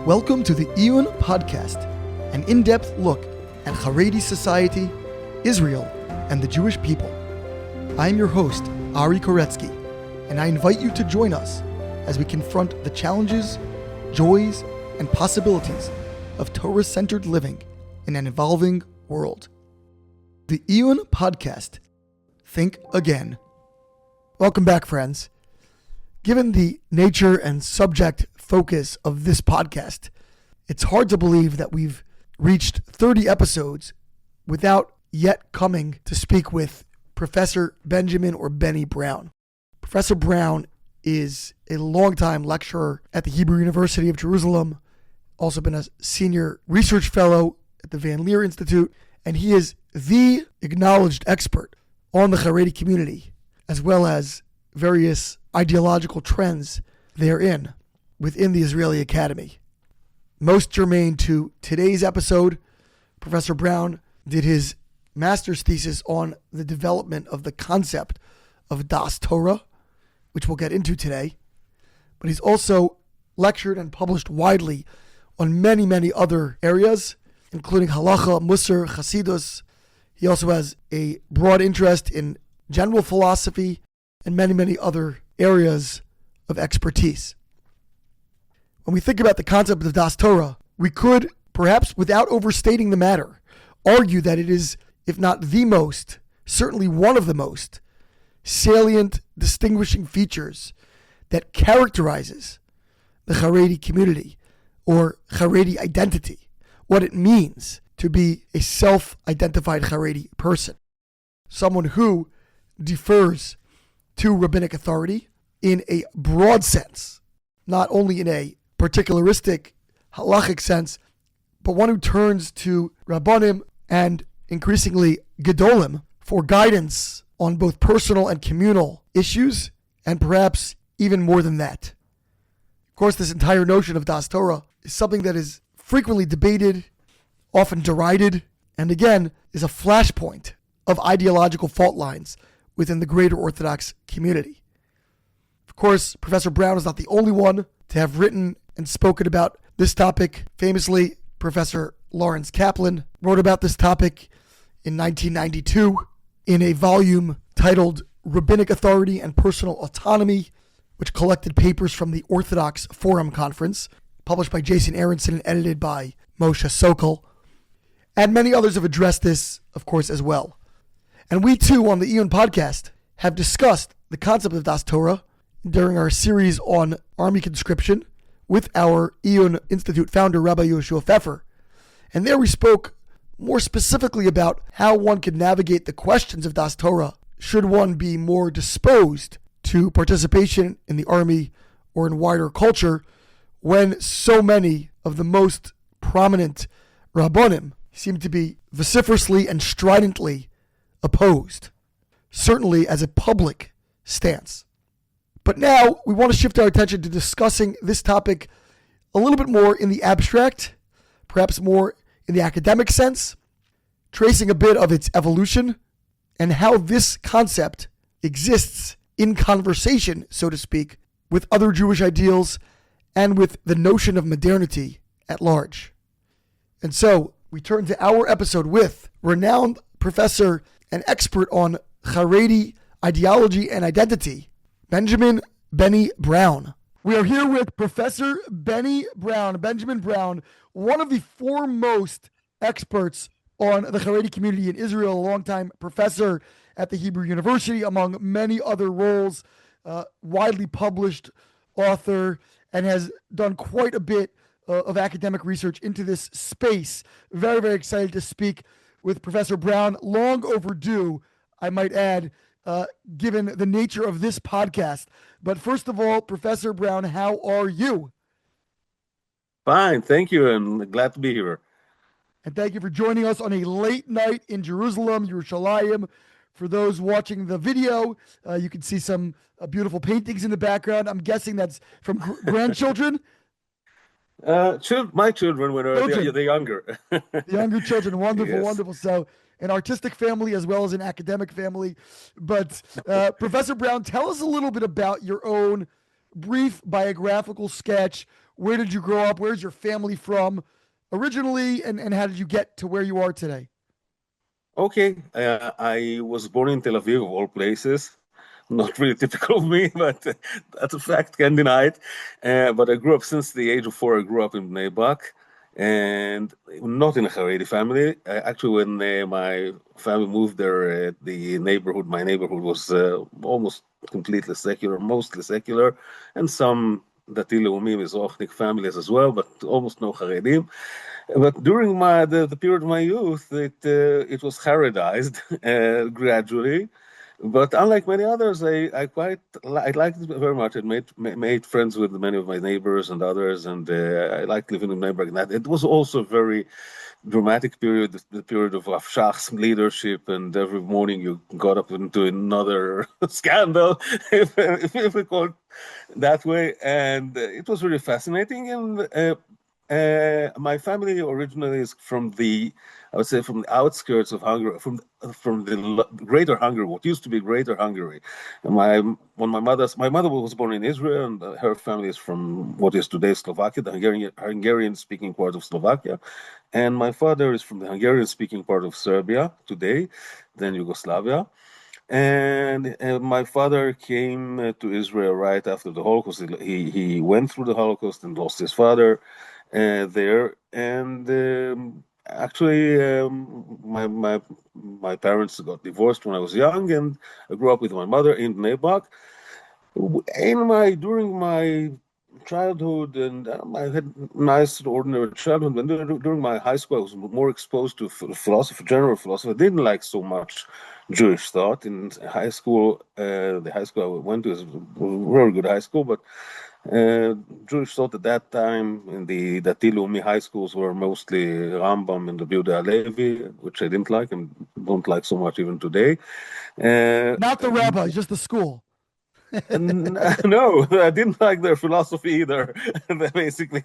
Welcome to the Iyun Podcast, an in-depth look at charedi society, Israel, and the Jewish people. I am your host, Ari Koretsky, and I invite you to join us as we confront the challenges, joys, and possibilities of Torah-centered living in an evolving world. The Iyun Podcast. Think again. Welcome back, friends. Given the nature and subject focus of this podcast, it's hard to believe that we've reached 30 episodes without yet coming to speak with Professor Benjamin or Benny Brown. Professor Brown is a longtime lecturer at the Hebrew University of Jerusalem, also been a senior research fellow at the Van Leer Institute, and he is the acknowledged expert on the charedi community, as well as various ideological trends therein within the Israeli Academy. Most germane to today's episode, Professor Brown did his master's thesis on the development of the concept of Daas Torah, which we'll get into today. But he's also lectured and published widely on many, many other areas, including halacha, mussar, chassidus. He also has a broad interest in general philosophy and many, many other areas of expertise. When we think about the concept of Daas Torah, we could, perhaps without overstating the matter, argue that it is, if not the most, certainly one of the most salient distinguishing features that characterizes the charedi community or charedi identity, what it means to be a self-identified charedi person, someone who defers to rabbinic authority in a broad sense, not only in a particularistic halachic sense, but one who turns to rabbanim and increasingly gedolim for guidance on both personal and communal issues, and perhaps even more than that. Of course, this entire notion of Daas Torah is something that is frequently debated, often derided, and again, is a flashpoint of ideological fault lines within the greater Orthodox community. Of course, Professor Brown is not the only one to have written and spoken about this topic. Famously, Professor Lawrence Kaplan wrote about this topic in 1992 in a volume titled Rabbinic Authority and Personal Autonomy, which collected papers from the Orthodox Forum Conference, published by Jason Aronson and edited by Moshe Sokol. And many others have addressed this, of course, as well. And we too, on the Iyun Podcast, have discussed the concept of Daas Torah during our series on army conscription with our Iyun Institute founder, Rabbi Yoshua Pfeffer. And there we spoke more specifically about how one could navigate the questions of Daas Torah should one be more disposed to participation in the army or in wider culture when so many of the most prominent rabbonim seem to be vociferously and stridently opposed, certainly as a public stance. But now we want to shift our attention to discussing this topic a little bit more in the abstract, perhaps more in the academic sense, tracing a bit of its evolution and how this concept exists in conversation, so to speak, with other Jewish ideals and with the notion of modernity at large. And so we turn to our episode with renowned professor and expert on charedi ideology and identity, Benjamin Benny Brown. We are here with Professor Benny Brown, Benjamin Brown, one of the foremost experts on the charedi community in Israel, a longtime professor at the Hebrew University, among many other roles, widely published author, and has done quite a bit of academic research into this space. Very, very excited to speak with Professor Brown. Long overdue, I might add, given the nature of this podcast. But first of all, Professor Brown, how are you? Fine, thank you. I'm glad to be here. And thank you for joining us on a late night in Jerusalem, Yerushalayim. For those watching the video, you can see some beautiful paintings in the background. I'm guessing that's from grandchildren. My children, when they're younger. The younger children, wonderful, Yes. wonderful. So an artistic family as well as an academic family. But Professor Brown, tell us a little bit about your own brief biographical sketch Where did you grow up? Where's your family from originally? And how did you get to where you are today? Okay, I was born in Tel Aviv, of all places. Not really typical of me, but that's a fact, can't deny it. But I grew up since the age of 4. I grew up in Bnei Brak, and not in a Haredi family. Actually, when my family moved there, my neighborhood was almost completely secular, mostly secular, and some Dati Leumi Mizrachnik families as well, but almost no Haredim. But during the period of my youth, it was Haredized gradually. But unlike many others, I liked it very much. It made friends with many of my neighbors and others, and I liked living in Neighborhood. And that it was also a very dramatic period, the period of Rav Shach's leadership, and every morning you got up into another scandal, if we call it that way. And it was really fascinating. And my family originally is I would say, from the outskirts of Hungary, from the Greater Hungary, what used to be Greater Hungary. And my mother was born in Israel, and her family is from what is today Slovakia, the Hungarian-speaking part of Slovakia, and my father is from the Hungarian-speaking part of Serbia today, then Yugoslavia. And my father came to Israel right after the Holocaust. He went through the Holocaust and lost his father there. And actually, my parents got divorced when I was young, and I grew up with my mother in Bnei Brak. During my childhood, and I had nice, ordinary childhood. And during my high school, I was more exposed to philosophy, general philosophy. I didn't like so much Jewish thought in high school. The high school I went to is a very good high school, but Jewish thought at that time in the Dati Leumi high schools were mostly Rambam and the Yehuda Halevi, which I didn't like and don't like so much even today. Not the rabbis, just the school. No, I didn't like their philosophy either. Basically,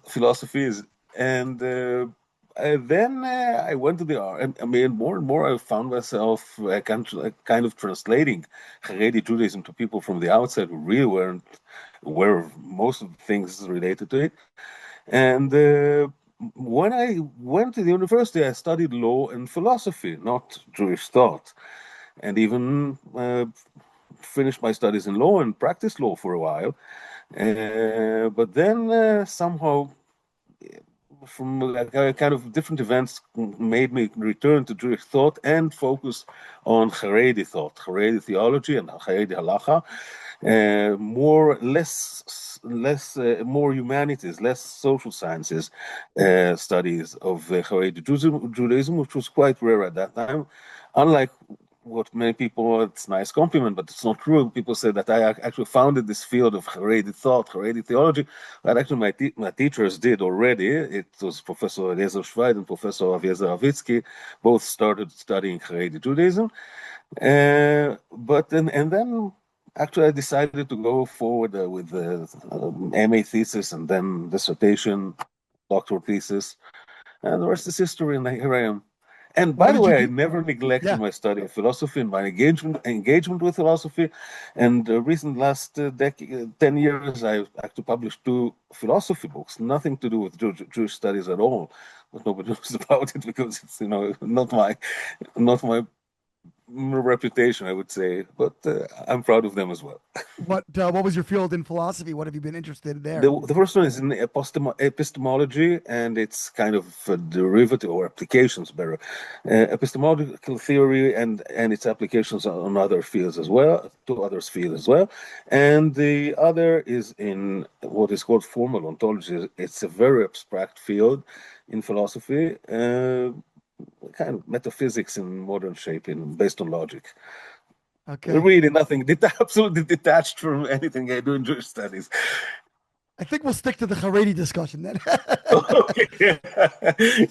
philosophies, and then I went to the art. I mean, more and more, I found myself kind of translating Haredi Judaism to people from the outside who really weren't aware of most of the things related to it. And when I went to the university, I studied law and philosophy, not Jewish thought, and even finished my studies in law and practiced law for a while. But then somehow, from kind of different events, made me return to Jewish thought and focus on Haredi thought, Haredi theology, and Haredi halacha. More humanities, less social sciences studies of Haredi Judaism, which was quite rare at that time. Unlike what many people, it's a nice compliment, but it's not true. People say that I actually founded this field of Haredi thought, Haredi theology, that actually my teachers did already. It was Professor Eliezer Schweid and Professor Aviezer Avitsky, both started studying Haredi Judaism. Then actually I decided to go forward with the MA thesis and then dissertation, doctoral thesis, and the rest is history, and here I am. And by the way, I never neglected my study of philosophy and my engagement with philosophy. And the recent last 10 years, I've actually published 2 philosophy books, nothing to do with Jewish studies at all. But nobody knows about it because it's not my reputation, I would say. But I'm proud of them as well. What was your field in philosophy? What have you been interested in there? The first one is in epistemology, and it's kind of a derivative or applications, better, epistemological theory and its applications on other fields as well, to others fields as well. And the other is in what is called formal ontology. It's a very abstract field in philosophy, kind of metaphysics in modern shape, based on logic. Okay. Really nothing, absolutely detached from anything I do in Jewish studies. I think we'll stick to the Haredi discussion then. Okay.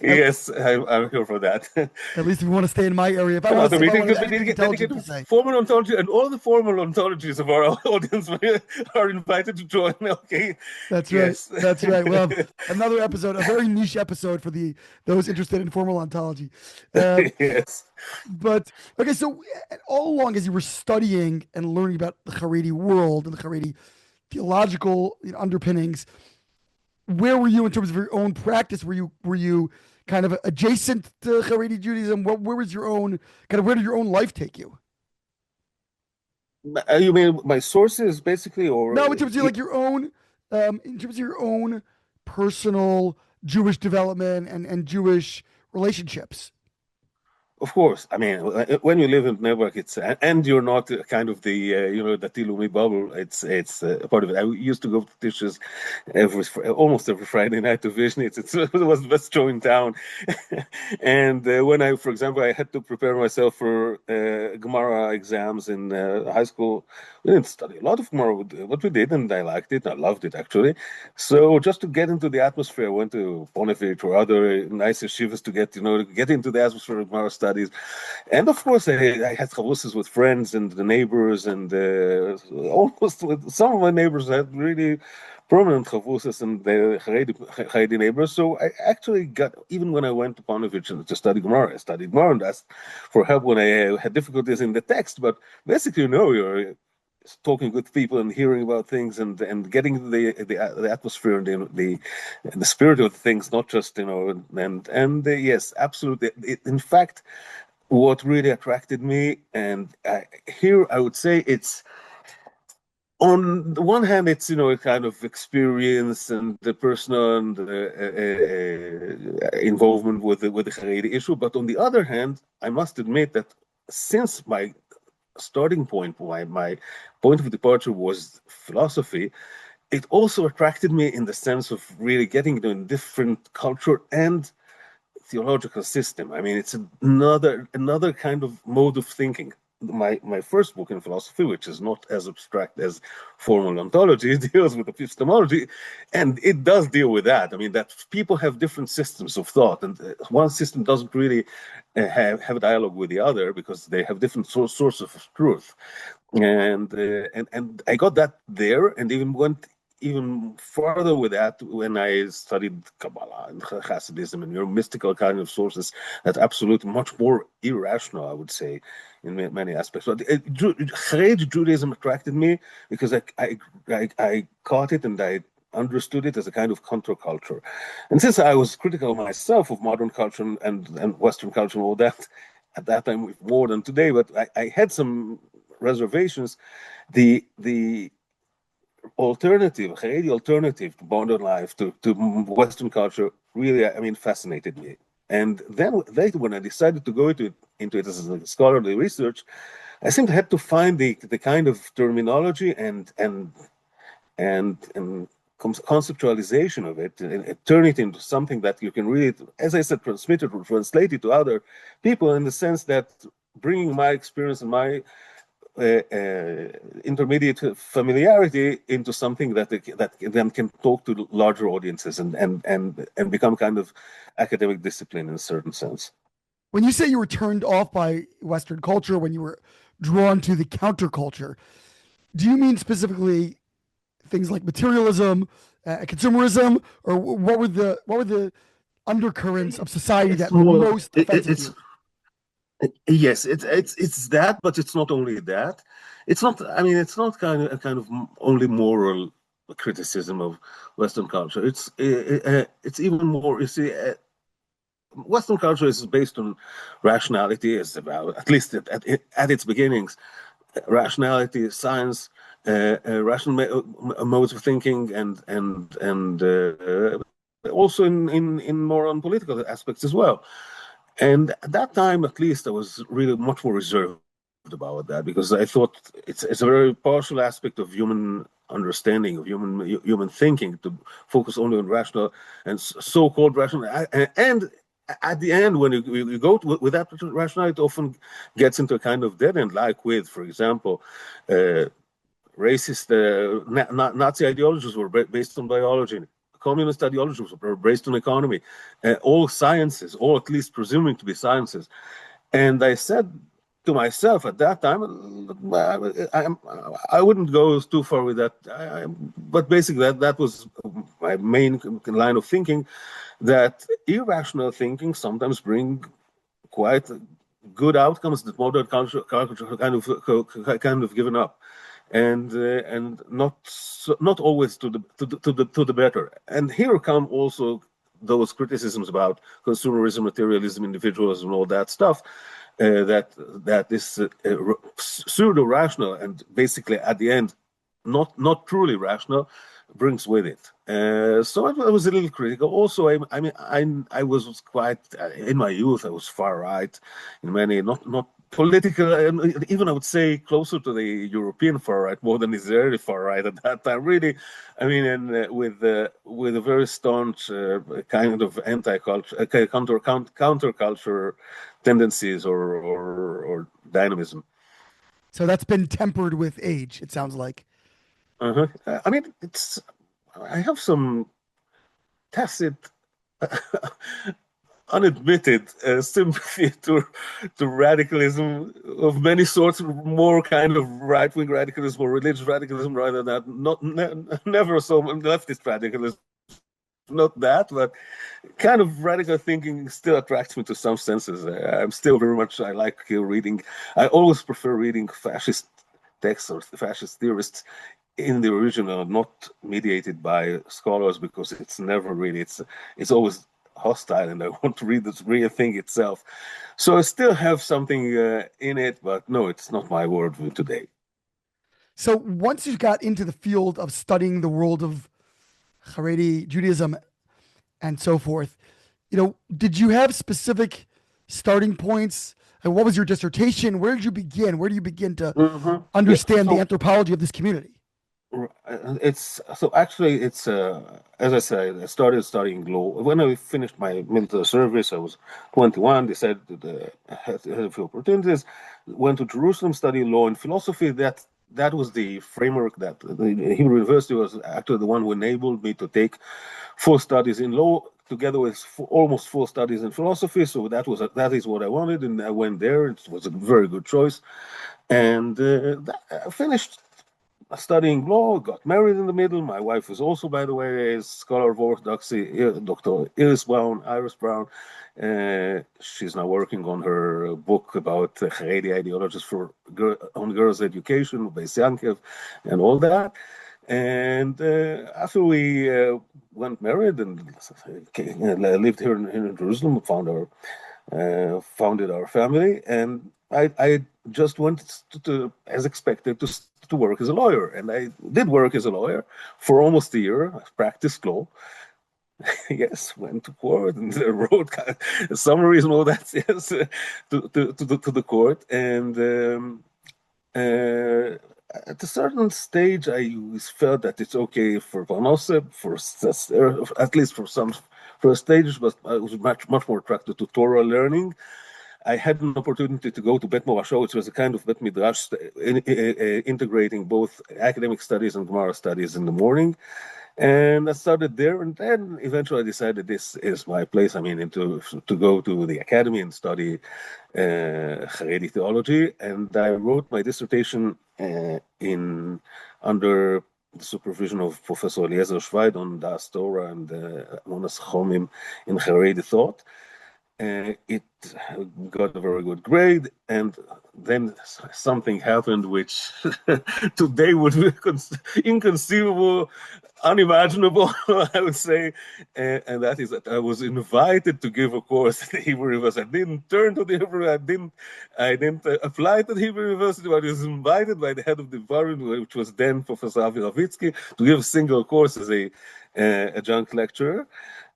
Yes, I'm here for that. At least if we want to stay in my area. If I want to say formal ontology, and all the formal ontologies of our audience are invited to join. Okay. That's right. Yes. That's right. Well, another episode, a very niche episode for those interested in formal ontology. Yes. But okay, so all along as you were studying and learning about the Haredi world and the Haredi theological underpinnings. Where were you in terms of your own practice? Were you kind of adjacent to Haredi Judaism? Where was your own kind of where did your own life take you? You mean my sources, basically, or No, in terms of like your own, in terms of your own personal Jewish development and Jewish relationships. of course. I mean, when you live in Network, it's and you're not kind of the the Tilumi bubble. It's part of it. I used to go to dishes almost every Friday night to Vision. It was the best show in town. And when for example, I had to prepare myself for Gemara exams in high school, we didn't study a lot of Gemara, but we did, and I liked it. I loved it actually. So just to get into the atmosphere, I went to Ponevezh or other nice yeshivas to get into the atmosphere of Gemara studies. And of course, I had chavusas with friends and the neighbors, and almost with some of my neighbors had really prominent chavusas and the Haredi neighbors. So I actually got, even when I went to Ponevezh to study Gemara, I studied Gemara and asked for help when I had difficulties in the text. But basically, you're talking with people and hearing about things and getting the atmosphere and the spirit of things, not just yes, absolutely. In fact, what really attracted me, and here I would say it's, on the one hand, it's a kind of experience and the personal and involvement with the Haredi issue, but on the other hand, I must admit that since my starting point, my point of departure was philosophy, it also attracted me in the sense of really getting into a different culture and theological system. I mean, it's another kind of mode of thinking. My first book in philosophy, which is not as abstract as formal ontology, deals with epistemology, and it does deal with that. I mean, that people have different systems of thought, and one system doesn't really have a dialogue with the other because they have different sources of truth. And I got that there, and even went even further with that when I studied Kabbalah and Chassidism and mystical kind of sources that absolutely much more irrational, I would say, in many aspects. But Haredi Judaism attracted me because I caught it and I understood it as a kind of counterculture. And since I was critical myself of modern culture and Western culture and all that, at that time more than today, but I had some reservations. The Haredi alternative to modern life, to Western culture, really, I mean, fascinated me. And then later, when I decided to go into it as a scholarly research, I simply had to find the kind of terminology and conceptualization of it, and turn it into something that you can really, as I said, transmit it or translate it to other people, in the sense that bringing my experience and my intermediate familiarity into something that then can talk to larger audiences and become kind of academic discipline in a certain sense. When you say you were turned off by Western culture, when you were drawn to the counterculture, do you mean specifically things like materialism, consumerism, or what were the undercurrents of society that most affected you? Yes, it's that, but it's not only that. It's not. I mean, it's not kind of only moral criticism of Western culture. It's even more. You see, Western culture is based on rationality, as about, at least at its beginnings, rationality, science, rational modes of thinking, and also in more on political aspects as well. And at that time, at least, I was really much more reserved about that, because I thought it's a very partial aspect of human understanding, of human thinking, to focus only on rational and so-called rational. And at the end, when you go with that rationality, it often gets into a kind of dead end, like with, for example, racist Nazi ideologies were based on biology. Communist ideologies were based on economy, all sciences, or at least presuming to be sciences. And I said to myself at that time, I wouldn't go too far with that, but basically that was my main line of thinking, that irrational thinking sometimes bring quite good outcomes that modern culture kind of given up. and not always to the better. And here come also those criticisms about consumerism, materialism, individualism, and all that stuff. That is pseudo rational and basically at the end not truly rational brings with it. So I was a little critical. Also, I was quite in my youth. I was far right in many not political, and even I would say closer to the European far right more than Israeli far right at that time. Really, I mean, and with a very staunch kind of anti-culture, counterculture tendencies or dynamism. So that's been tempered with age, it sounds like. Uh-huh. I mean, I have some tacit, unadmitted sympathy to radicalism of many sorts, more kind of right-wing radicalism or religious radicalism rather than never so leftist radicalism. Not that, but kind of radical thinking still attracts me to some senses. I'm still very much, I like reading. I always prefer reading fascist texts or fascist theorists in the original, not mediated by scholars, because it's never really, it's always hostile, and I want to read the real thing itself. So I still have something in it, but no, it's not my worldview today. So once you got into the field of studying the world of charedi Judaism and so forth, did you have specific starting points? And what was your dissertation? Where did you begin? Where do you begin to understand the anthropology of this community? It's as I said, I started studying law when I finished my military service. I was 21. Decided I had a few opportunities. Went to Jerusalem, studied law and philosophy. That was the framework that the Hebrew University was actually the one who enabled me to take full studies in law together with almost full studies in philosophy. So that is what I wanted, and I went there. It was a very good choice, and I finished studying law, got married in the middle. My wife is also, by the way, a scholar of Orthodoxy, Dr. Iris Brown. She's now working on her book about charedi ideologies on girls' education, Beis Yankev, and all that. And after we went married and lived here in Jerusalem, founded our family, and I just went to as expected, to work as a lawyer. And I did work as a lawyer for almost a year. I practiced law. Yes, went to court and wrote summaries and all that, yes, to the court. And at a certain stage, I felt that it's okay for Parnasseh, at least for some first stages, but I was much more attracted to Torah learning. I had an opportunity to go to Bet Morashah, which was a kind of Bet Midrash, integrating both academic studies and Gemara studies in the morning. And I started there, and then eventually I decided this is my place. I mean, to go to the academy and study charedi theology. And I wrote my dissertation under the supervision of Professor Eliezer Schweid on Daas Torah and Monas Chomim in charedi thought. It got a very good grade, and then something happened which today would be inconceivable, unimaginable, I would say, and that is that I was invited to give a course at the Hebrew University. I didn't turn to the Hebrew. I didn't apply to the Hebrew University, but I was invited by the head of the department, which was then Professor Avi Ravitsky, to give a single course as a adjunct lecturer.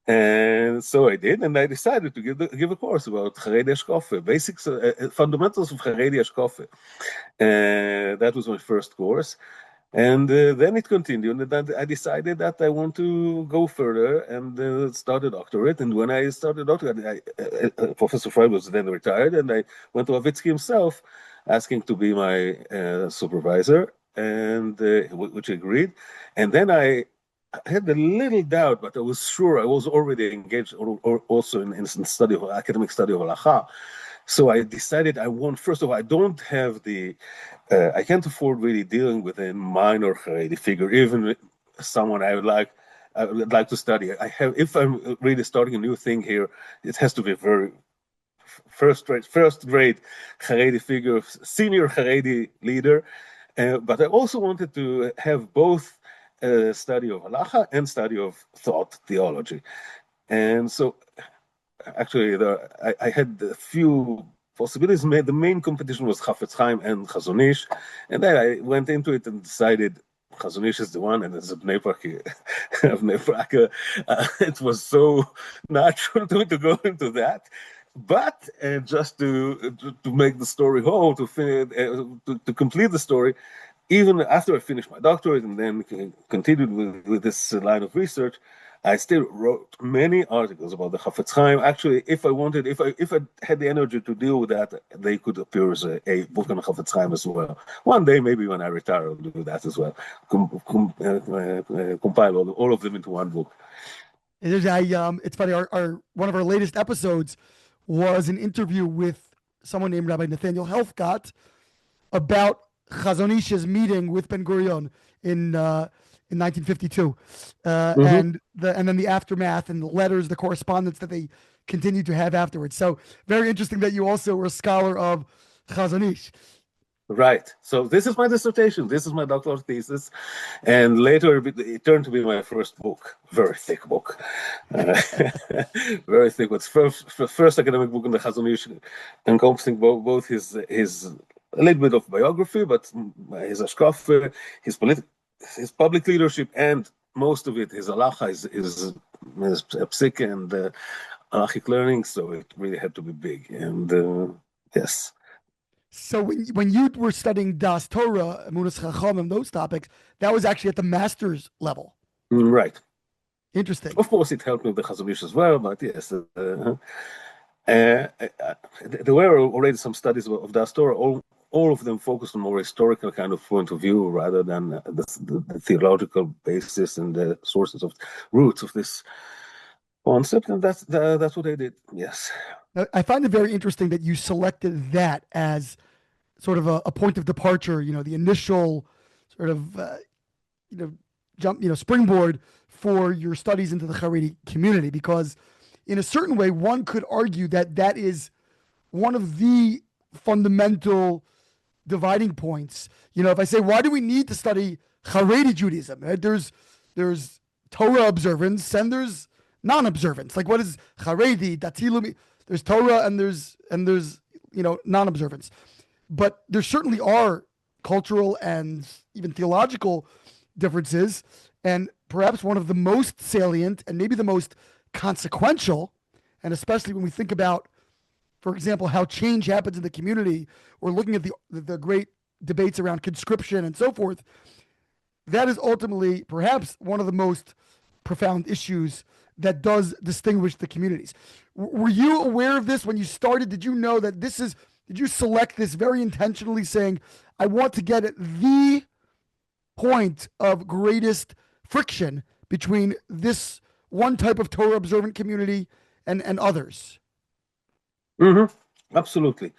And so I did, and I decided to give a course about charedi hashkafa, basics, fundamentals of charedi hashkafa. That was my first course. And then it continued, and I decided that I want to go further and start a doctorate. And when I started a doctorate, Professor Freud was then retired, and I went to Ravitsky himself, asking to be my supervisor, and which agreed. And then I had a little doubt, but I was sure I was already engaged also in academic study of halacha. So I decided first of all, I don't have I can't afford really dealing with a minor charedi figure, even someone I would like to study. If I'm really starting a new thing here, it has to be very first grade charedi figure, senior charedi leader. But I also wanted to have both study of halacha and study of thought theology. And so actually, I had a few possibilities. The main competition was Chafetz Chaim and Chazon Ish, and then I went into it and decided Chazon Ish is the one, and as a Bnei Brak, it was so natural to me to go into that. But just to make the story whole, to complete the story, even after I finished my doctorate and then continued with this line of research, I still wrote many articles about the Chafetz Chaim. Actually, if I had the energy to deal with that, they could appear as a book on Chafetz Chaim as well. One day, maybe when I retire, I'll do that as well. Compile all of them into one book. It's funny. Our one of our latest episodes was an interview with someone named Rabbi Nathaniel Helfgott about Chazon Ish's meeting with Ben Gurion in 1952, and then the aftermath and the letters, the correspondence that they continued to have afterwards. So very interesting that you also were a scholar of Chazon Ish. Right. So this is my dissertation. This is my doctoral thesis, and later it turned to be my first book. Very thick book, very thick. It's first academic book in the Chazon Ish, encompassing both his a little bit of biography, but his hashkafa, his public leadership, and most of it, his halacha, his psik and halachic learning. So it really had to be big. And yes. So when you were studying Das Torah, Emunas Chachamim, those topics, that was actually at the master's level. Right. Interesting. Of course, it helped me with the Chazon Ish as well, but yes. There were already some studies of Das Torah, all of them focused on more historical kind of point of view rather than the theological basis and the sources of roots of this concept, and that's what I did. Yes. Now, I find it very interesting that you selected that as sort of a point of departure. The initial sort of springboard for your studies into the charedi community, because in a certain way, one could argue that is one of the fundamental dividing points. If I say, why do we need to study charedi Judaism? Right? There's Torah observance and there's non-observance. Like, what is charedi, datilumi? There's Torah and there's non-observance. But there certainly are cultural and even theological differences. And perhaps one of the most salient and maybe the most consequential, and especially when we think about, for example, how change happens in the community, or looking at the great debates around conscription and so forth, that is ultimately perhaps one of the most profound issues that does distinguish the communities. Were you aware of this when you started? Did you know that did you select this very intentionally, saying, I want to get at the point of greatest friction between this one type of Torah observant community and others? Absolutely.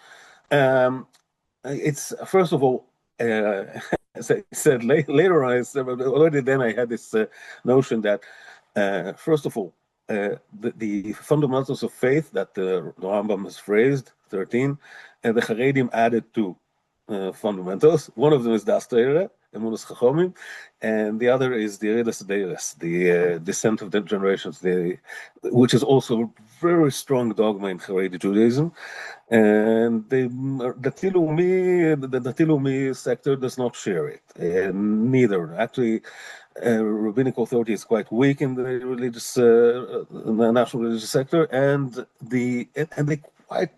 It's first of all, as I said later on, already then I had this notion that first of all, the fundamentals of faith that the Rambam has phrased, 13, and the Charedim added two fundamentals. One of them is Das Torah, Emunas Chachamim, and the other is the Yeredas Deiros, the descent of the generations, which is also a very strong dogma in Haredi Judaism. And the Dati sector does not share it, neither. Actually, rabbinic authority is quite weak in the religious, the national religious sector, and they quite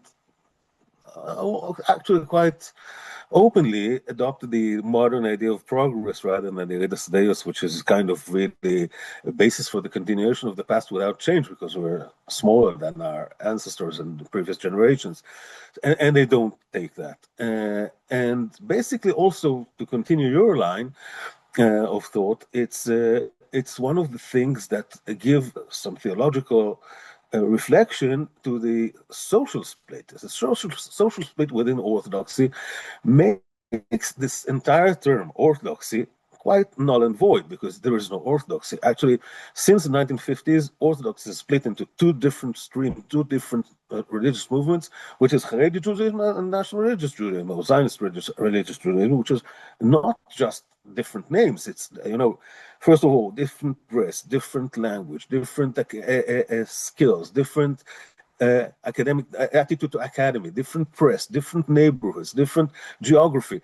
openly adopted the modern idea of progress rather than the Yeredas Deiros, which is kind of really a basis for the continuation of the past without change, because we're smaller than our ancestors and the previous generations, and they don't take that. And basically, also to continue your line of thought, it's one of the things that give some theological reflection to the social split. The social split within Orthodoxy makes this entire term, Orthodoxy, quite null and void, because there is no Orthodoxy. Actually, since the 1950s, Orthodoxy is split into two different streams, two different religious movements, which is Haredi Judaism and National Religious Judaism, or Zionist religious Judaism, which is not just different names. It's, first of all, different dress, different language, different skills, different academic attitude to academy, different press, different neighborhoods, different geography,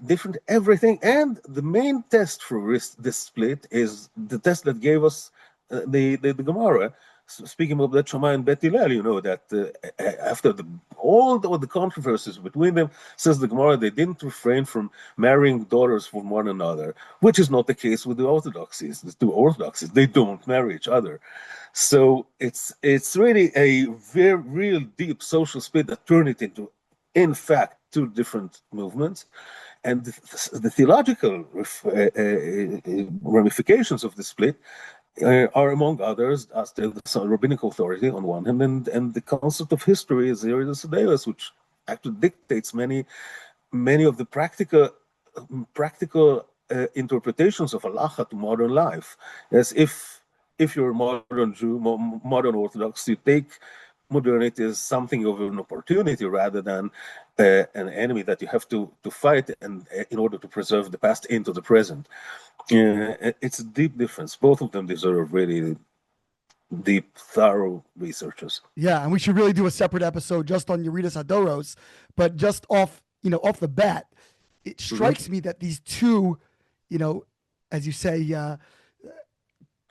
different everything. And the main test for this split is the test that gave us the Gemara. Speaking of Bet Shammai and Bet Hillel, that after all the controversies between them, says the Gemara, they didn't refrain from marrying daughters from one another, which is not the case with the Orthodoxies. The two Orthodoxies, they don't marry each other. So it's really a very real deep social split that turned it into, in fact, two different movements. And the theological ramifications of the split are, among others, as the Rabbinic authority on one hand, and the concept of history is Iridus Adeus, which actually dictates many of the practical interpretations of halacha to modern life. As if you're a modern Jew, modern Orthodox, you take modernity as something of an opportunity rather than an enemy that you have to fight, and in order to preserve the past into the present. It's a deep difference. Both of them deserve really deep, thorough researches. Yeah, and we should really do a separate episode just on Yeridus Hadoros. But just off the bat, it strikes me that these two, as you say,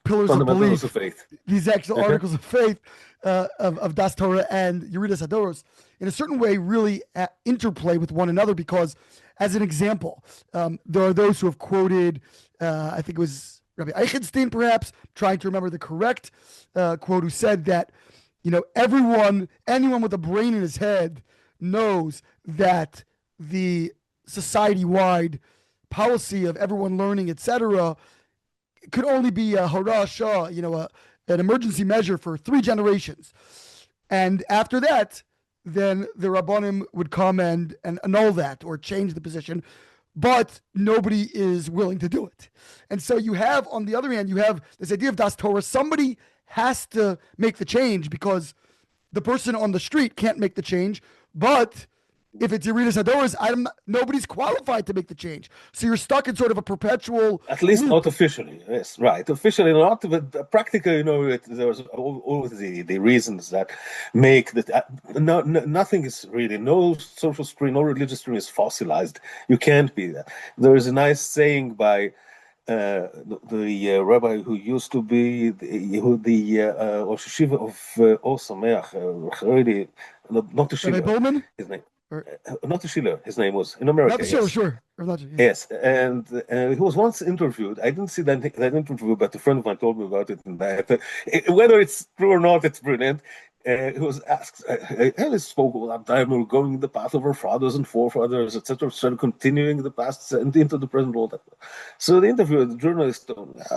pillars of belief, of faith, these actual articles of faith of Daas Torah and Yeridus Hadoros, in a certain way, really interplay with one another. Because, as an example, there are those who have quoted, I think it was Rabbi Eichenstein, perhaps, trying to remember the correct quote, who said that, anyone with a brain in his head knows that the society-wide policy of everyone learning, etc., could only be a hara shah, an emergency measure for 3 generations. And after that, then the Rabbanim would come and annul that or change the position, but nobody is willing to do it. And so you have, on the other hand, you have this idea of Daas Torah. Somebody has to make the change because the person on the street can't make the change, but if it's Yeridus Hadoros, nobody's qualified to make the change. So you're stuck in sort of a perpetual... At least not officially, yes, right. Officially not, but practically, there's always the reasons that make that... nothing is really... No social stream, no religious stream is fossilized. You can't be that. There is a nice saying by the rabbi who used to be the Rosh Yeshiva of Or Sameach, Charedi, not the Shila. Rabbi Bowman? His name. Not the Schiller, his name was, in America. Not the Schiller, sure. Yes, and he was once interviewed. I didn't see that interview, but a friend of mine told me about it. And whether it's true or not, it's brilliant. He was asked, he spoke about time we're going the path of our fathers and forefathers, etc., so continuing the past and into the present world. So the interviewer, the journalist,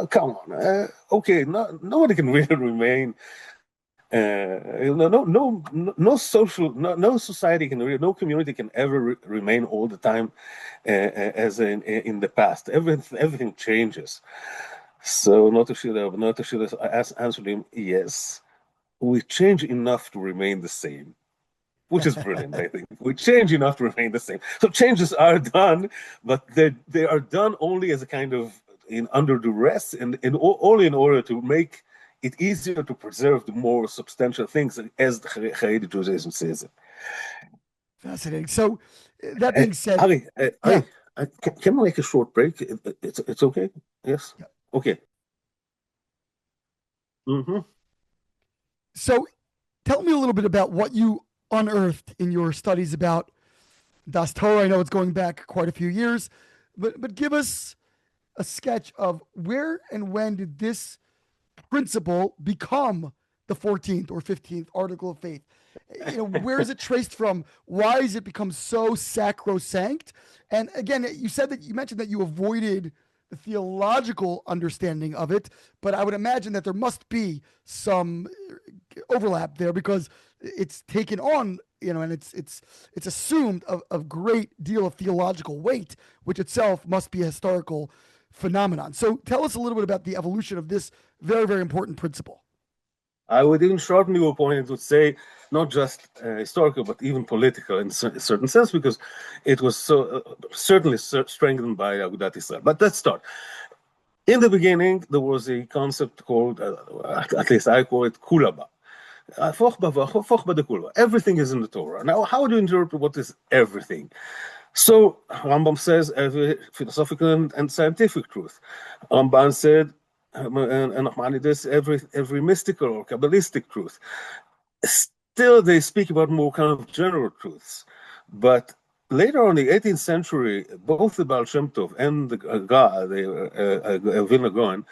come on, okay, nobody can really remain. No society can, no community can ever remain all the time as in the past. Everything changes. So not to answered him, yes, we change enough to remain the same, which is brilliant. I think we change enough to remain the same. So changes are done, but they are done only as a kind of under duress and only in order to make it's easier to preserve the more substantial things, as the Haredi Judaism says it. Fascinating. So, that being said... Ari, can we make a short break? It's okay? Yes? Yeah. Okay. Mm-hmm. So, tell me a little bit about what you unearthed in your studies about Daas Torah. I know it's going back quite a few years, but give us a sketch of where and when did this principle become the 14th or 15th article of faith? Where is it traced from? Why has it become so sacrosanct? And again, you mentioned that you avoided the theological understanding of it, but I would imagine that there must be some overlap there because it's taken on, and it's assumed a great deal of theological weight, which itself must be a historical phenomenon. So tell us a little bit about the evolution of this very, very important principle. I would even shorten your point and would say not just historical, but even political in a certain sense, because it was so certainly strengthened by Agudat Israel. But let's start. In the beginning, there was a concept called, at least I call it kulaba. Everything is in the Torah. Now, how do you interpret what is everything? So Rambam says every philosophical and scientific truth. Ramban said, and Nachmanides, every mystical or Kabbalistic truth. Still, they speak about more kind of general truths. But later on, in the 18th century, both the Baal Shem Tov and the Vilna Gaon,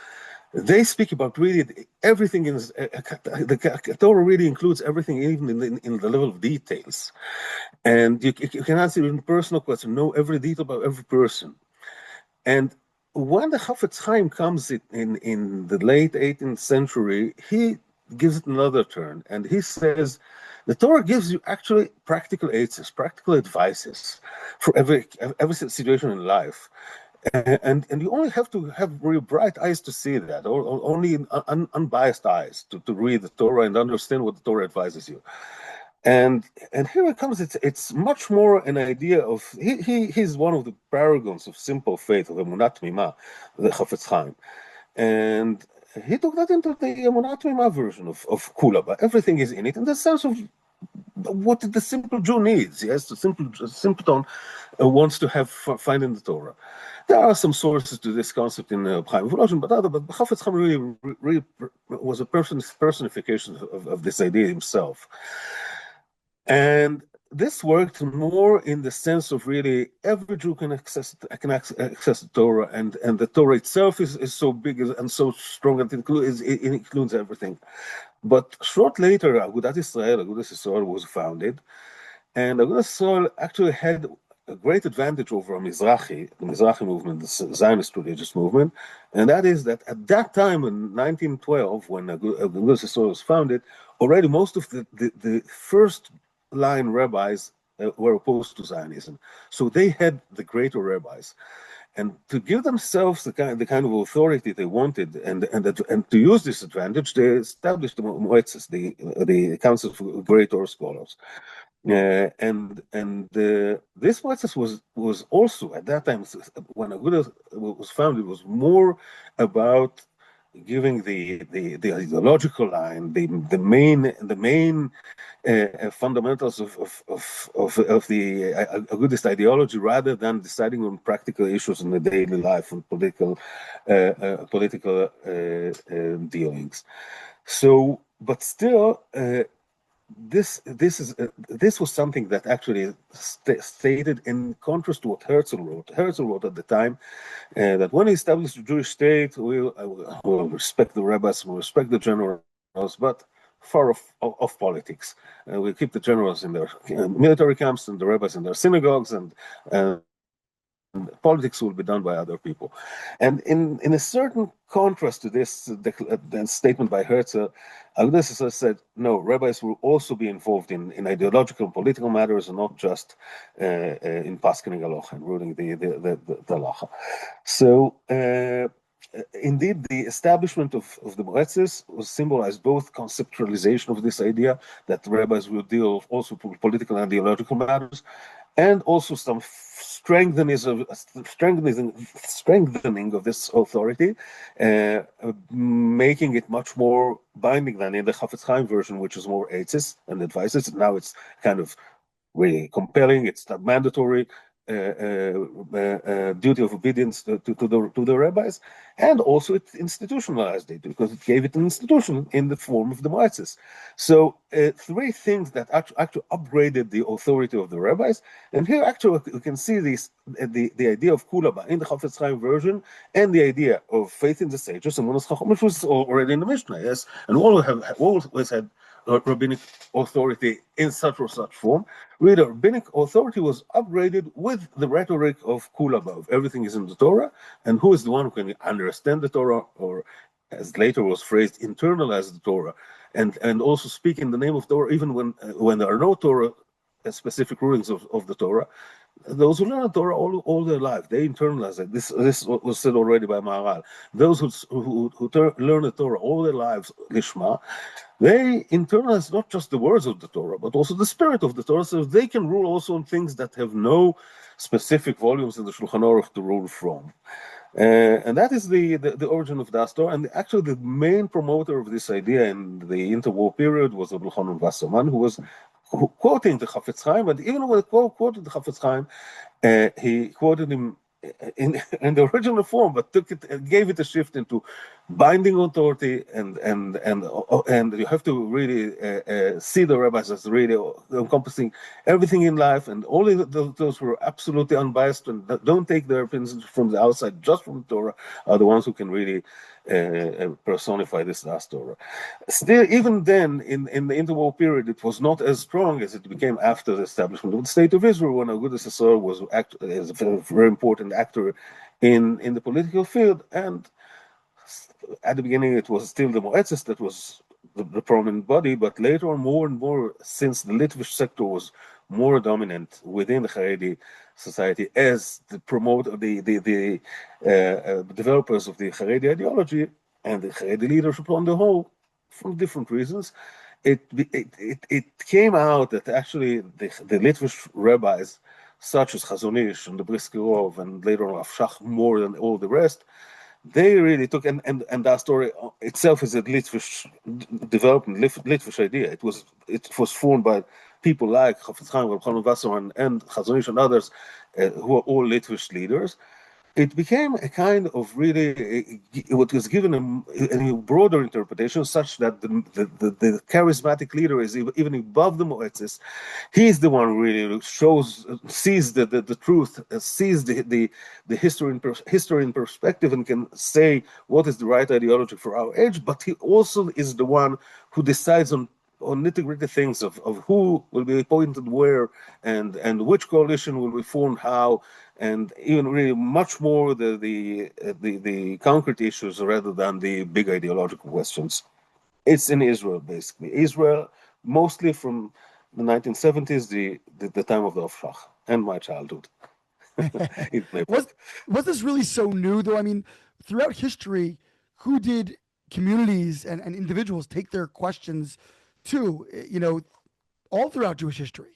they speak about really everything in the Torah really includes everything, even in the level of details. And you can answer in personal question, know every detail about every person. And when the Chafetz Chaim comes in the late 18th century, he gives it another turn, and he says the Torah gives you actually practical aids, practical advices for every situation in life. And you only have to have very bright eyes to see that, or only unbiased eyes to read the Torah and understand what the Torah advises you. And here it comes. It's much more an idea of he's one of the paragons of simple faith of Emunat Mima, the Chafetz Chaim, and he took that into the Emunat Mima version of Kulaba. Everything is in it in the sense of what the simple Jew needs. Yes, the simpleton wants to find in the Torah. There are some sources to this concept in Chaim Volozhin, but Chafetz Chaim really was a personification of this idea himself. And this worked more in the sense of really every Jew can access the Torah, and the Torah itself is so big and so strong, and it includes everything. But short later, Agudat Israel was founded, and Agudat Israel actually had a great advantage over the Mizrahi movement, the Zionist religious movement, and that is that at that time in 1912, when Agudat Israel was founded, already most of the first line rabbis were opposed to Zionism. So they had the greater rabbis. And to give themselves the kind of authority they wanted, and to use this advantage, they established the Moetzes, the Council of Great Torah Scholars. This Moetzes was also at that time, when Agudah was founded, was more about giving the ideological line, the main fundamentals of the Agudist ideology, rather than deciding on practical issues in the daily life and political dealings. So, but still, this was something that actually stated in contrast to what Herzl wrote. Herzl wrote at the time that when he established the Jewish state, we'll respect the rabbis, we'll respect the generals, but far off politics. We'll keep the generals in their military camps and the rabbis in their synagogues, and politics will be done by other people. And in a certain contrast to this statement by Herzl, Agudas said, no, rabbis will also be involved in ideological and political matters, and not just in paskening halacha and ruling the halacha. So indeed, the establishment of the Moetzes was symbolized both conceptualization of this idea that rabbis will deal also with political and ideological matters, and also some strengthening of this authority, making it much more binding than in the Chafetz Chaim version, which is more eitzes and advices. Now it's kind of really compelling. It's not mandatory. Duty of obedience to the rabbis, and also it institutionalized it because it gave it an institution in the form of the Moetzes. So three things that actually upgraded the authority of the rabbis. And here actually we can see this the idea of kulaba in the Chafetz Chaim version, and the idea of faith in the sages, and which was already in the Mishnah, yes, and we always had rabbinic authority in such or such form. Really, the rabbinic authority was upgraded with the rhetoric of kulaba, of everything is in the Torah, and who is the one who can understand the Torah, or as later was phrased, internalize the Torah, and also speak in the name of Torah, even when there are no Torah specific rulings of the Torah. those who learn the Torah all their life, they internalize it. This was said already by Maharal. Those who learn the Torah all their lives, Lishma, they internalize not just the words of the Torah, but also the spirit of the Torah, so they can rule also on things that have no specific volumes in the Shulchan Aruch to rule from. And that is the origin of Daas Torah. And actually, the main promoter of this idea in the interwar period was Rabbi Chanan Wasserman, who was quoting the Chafetz Chaim. But even when he quoted the Chafetz Chaim, he quoted him in the original form, but took it and gave it a shift into binding authority, and you have to really see the rabbis as really encompassing everything in life, and only those who are absolutely unbiased and don't take their opinions from the outside, just from the Torah, are the ones who can really personify this Daas Torah. Still, even then, in the interwar period, it was not as strong as it became after the establishment of the State of Israel, when Agudas Yisrael was as a very important actor in the political field. And at the beginning, it was still the Moetzes that was the prominent body, but later on, more and more, since the Litvish sector was more dominant within the Charedi society as the promoter, the developers of the Charedi ideology and the Charedi leadership on the whole, for different reasons, it came out that actually the Litvish rabbis, such as Chazon Ish and the Briskerov and later on Afshach more than all the rest, they really took, and Daas Torah itself is a Litvish development, Litvish idea. It was formed by people like Chafetz Chaim, Rabbi Chanan Wasserman, and Chazon Ish and others, who are all Litvish leaders. It became a kind of really, what was given a broader interpretation, such that the charismatic leader is even above the Moetzes. He is the one who really sees the truth, sees the history in perspective, and can say what is the right ideology for our age. But he also is the one who decides on nitty-gritty things of who will be appointed where, and which coalition will be formed how, and even really much more the concrete issues rather than the big ideological questions. It's in Israel, basically. Israel, mostly from the 1970s, the time of the Afshach, and my childhood. Was this really so new, though? I mean, throughout history, who did communities and individuals take their questions to, all throughout Jewish history?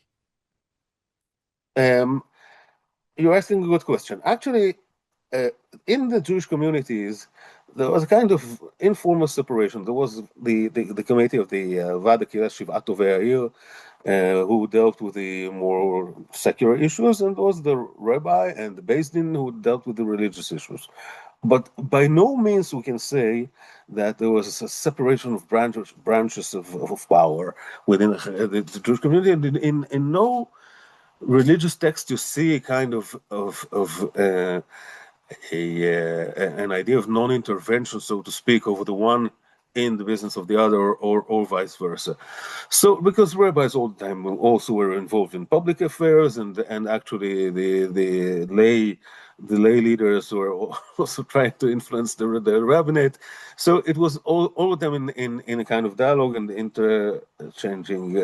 You're asking a good question. Actually, in the Jewish communities, there was a kind of informal separation. There was the committee of the Vada Kilas Shivat Tovei Ha'ir, who dealt with the more secular issues, and there was the rabbi and the Beis Din who dealt with the religious issues. But by no means we can say that there was a separation of branches of power within the Jewish community. And in no religious text you see a kind of an idea of non-intervention, so to speak, over the one in the business of the other, or vice versa. So, because rabbis all the time also were involved in public affairs, and actually the lay leaders were also trying to influence the rabbinate. So it was all of them in a kind of dialogue and interchanging,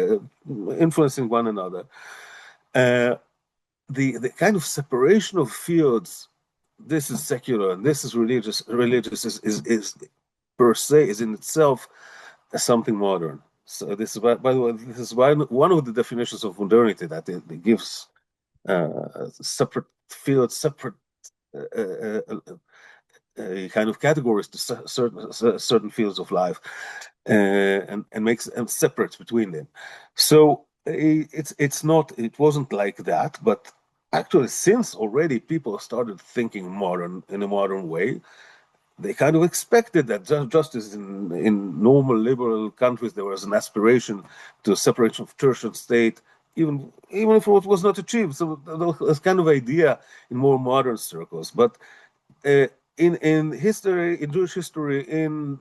influencing one another. The kind of separation of fields, this is secular and this is religious is per se is in itself something modern. So this is, by the way, this is one of the definitions of modernity, that it gives separate fields, separate kind of categories to certain fields of life, and makes them separate between them. So it wasn't like that, but actually, since already people started thinking in a modern way, they kind of expected that just as in normal liberal countries there was an aspiration to separation of church and state, even if it was not achieved. So there was kind of idea in more modern circles. But in history, in Jewish history, in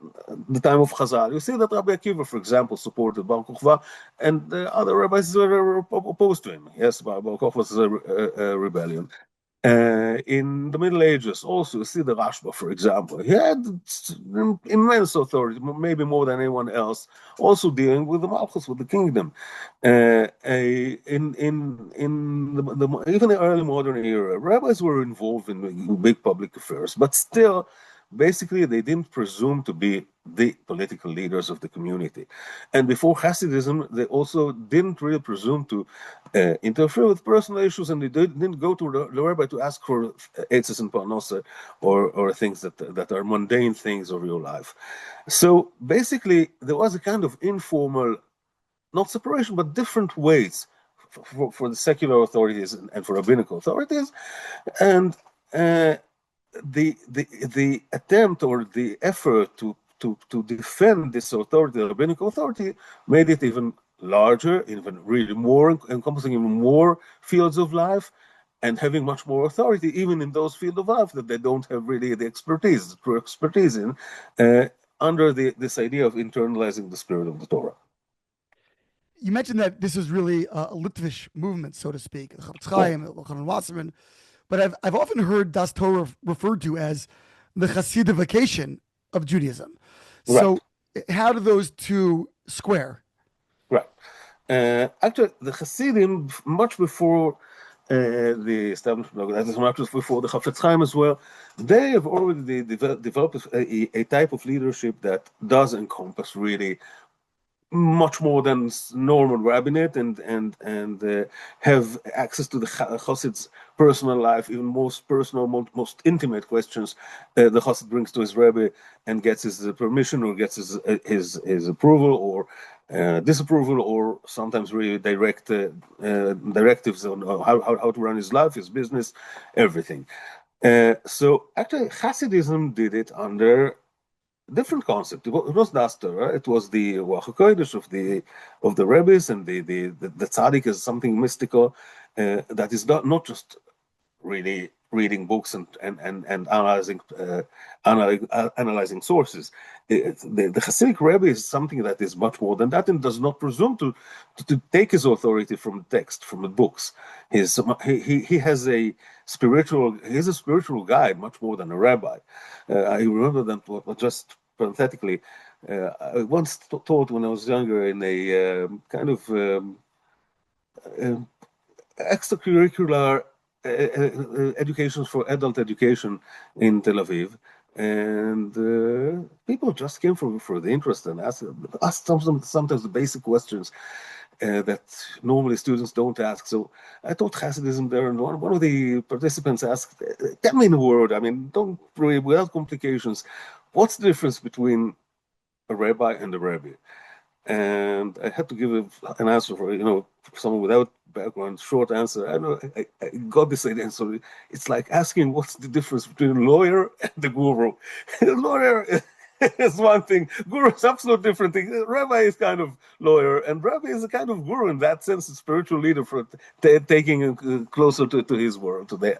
the time of Chazal, you see that Rabbi Akiva, for example, supported Bar Kokhba, and the other rabbis were opposed to him. Yes, Bar Kokhba was a rebellion. In the Middle Ages, also, you see the Rashba, for example. He had immense authority, maybe more than anyone else, also dealing with the Malchus, with the kingdom. Even the early modern era, rabbis were involved in big public affairs, but still, basically, they didn't presume to be the political leaders of the community. And before Hasidism, they also didn't really presume to interfere with personal issues, and they didn't go to the rabbi to ask for etzes and parnasa or things that are mundane things of your life. So basically, there was a kind of informal, not separation, but different ways for the secular authorities and for rabbinical authorities, and the attempt or the effort to defend this authority, the rabbinical authority, made it even larger, even really more encompassing even more fields of life, and having much more authority, even in those fields of life that they don't have really the expertise in, under this idea of internalizing the spirit of the Torah. You mentioned that this is really a Litvish movement, so to speak, Wasserman, but I've often heard Daas Torah referred to as the chassidification of Judaism. So how do those two square? Right. Actually, the Hasidim, much before the establishment of that, much before the Chafetz Chaim as well, they have already developed a type of leadership that does encompass really much more than normal rabbinate, and have access to the Chassid's personal life, even most personal, most intimate questions. The Chassid brings to his Rebbe and gets his permission, or gets his approval or disapproval, or sometimes really direct directives on how to run his life, his business, everything. So actually, Hasidism did it under different concept. It was Daas Torah. It was the Ruach HaKodesh of the rabbis, and the tzaddik is something mystical that is not just really reading books and analyzing sources. The Hasidic Rebbe is something that is much more than that, and does not presume to take his authority from the text, from the books. He has a spiritual guide, much more than a rabbi. I remember that, just parenthetically, I once taught when I was younger in a kind of extracurricular education for adult education in Tel Aviv, and people just came for the interest and asked sometimes the basic questions that normally students don't ask. So I taught Hasidism there, and one of the participants asked, "Tell me in a word, I mean, don't really, without complications, what's the difference between a rabbi and a rabbi?" And I had to give an answer for someone without background, short answer. I got this idea. So it's like asking what's the difference between a lawyer and the guru. The lawyer is one thing. Guru is absolutely different thing. Rabbi is kind of lawyer, and rabbi is a kind of guru in that sense, a spiritual leader for taking him closer to his world, to the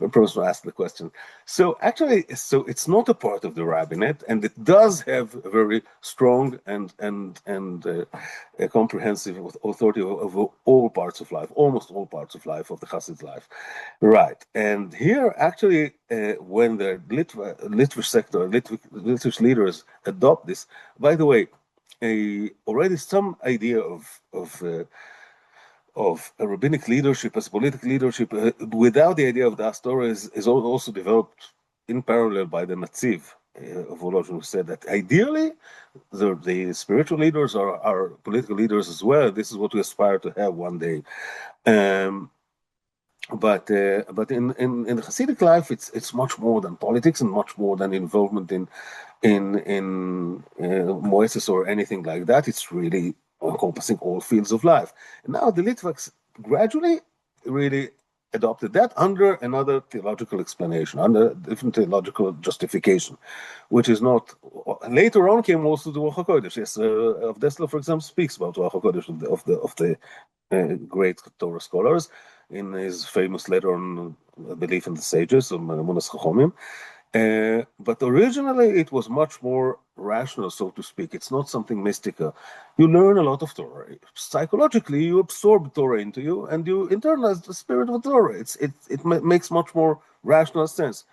person who asked the question. So actually, it's not a part of the rabbinate, and it does have a very strong and a comprehensive authority over all parts of life, almost all parts of life, of the Chassid's life. Right. And here, actually, when the Litvish sector, Litvish leaders adopt this, by the way, already some idea of a rabbinic leadership as political leadership without the idea of Daas Torah is also developed in parallel by the Natziv of Volozhin, who said that ideally the spiritual leaders are political leaders as well. This is what we aspire to have one day. But in the Hasidic life, it's much more than politics and much more than involvement in moeses or anything like that. It's really encompassing all fields of life. And now the Litvaks gradually really adopted that under another theological explanation, under different theological justification, which is not. Later on came also the Ruach HaKodesh. Yes, of Dessler, for example, speaks about Ruach HaKodesh of the great Torah scholars in his famous letter on belief in the sages, on Munas Chachomim. But originally it was much more rational, so to speak. It's not something mystical. You learn a lot of Torah. Psychologically, you absorb Torah into you, and you internalize the spirit of Torah. It makes much more rational sense.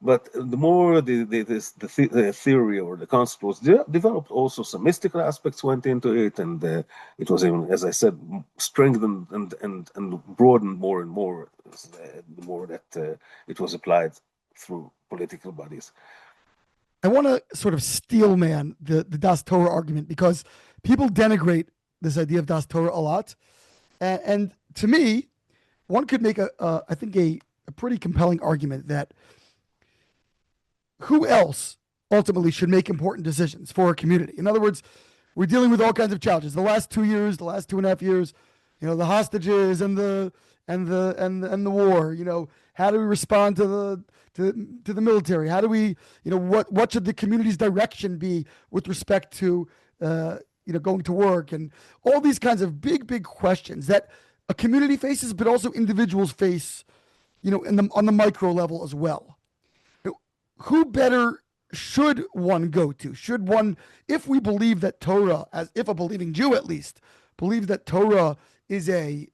But the more the theory or the concept was developed, also some mystical aspects went into it, and it was even, as I said, strengthened and broadened more and more the more that it was applied through political bodies. I want to sort of steelman the Daas Torah argument because people denigrate this idea of Daas Torah a lot, and to me, one could make I think a pretty compelling argument that who else ultimately should make important decisions for a community? In other words, we're dealing with all kinds of challenges. The last 2 years, the last 2.5 years, the hostages and the war. How do we respond to the military? How do we, what should the community's direction be with respect to going to work, and all these kinds of big questions that a community faces, but also individuals face, on the micro level as well. Who better should one go to? Should one, if we believe that Torah, as if a believing Jew at least, believes that Torah is a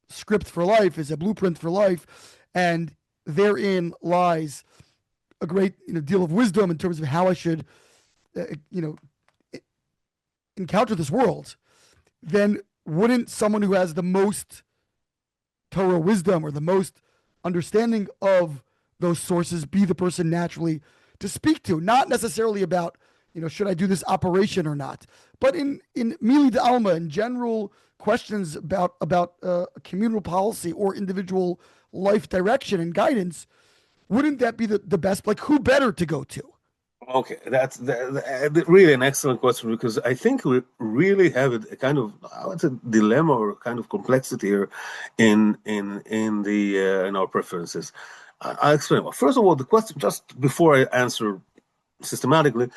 script for life, is a blueprint for life, and therein lies a great deal of wisdom in terms of how I should, encounter this world, then wouldn't someone who has the most Torah wisdom or the most understanding of those sources be the person naturally to speak to? Not necessarily about, should I do this operation or not, but in Mili de Alma, in general questions about communal policy or individual life direction and guidance, wouldn't that be the best? Like, who better to go to? Okay, that's really an excellent question, because I think we really have a kind of, it's a dilemma or kind of complexity here in our preferences. I'll explain. Well, first of all, the question, just before I answer systematically,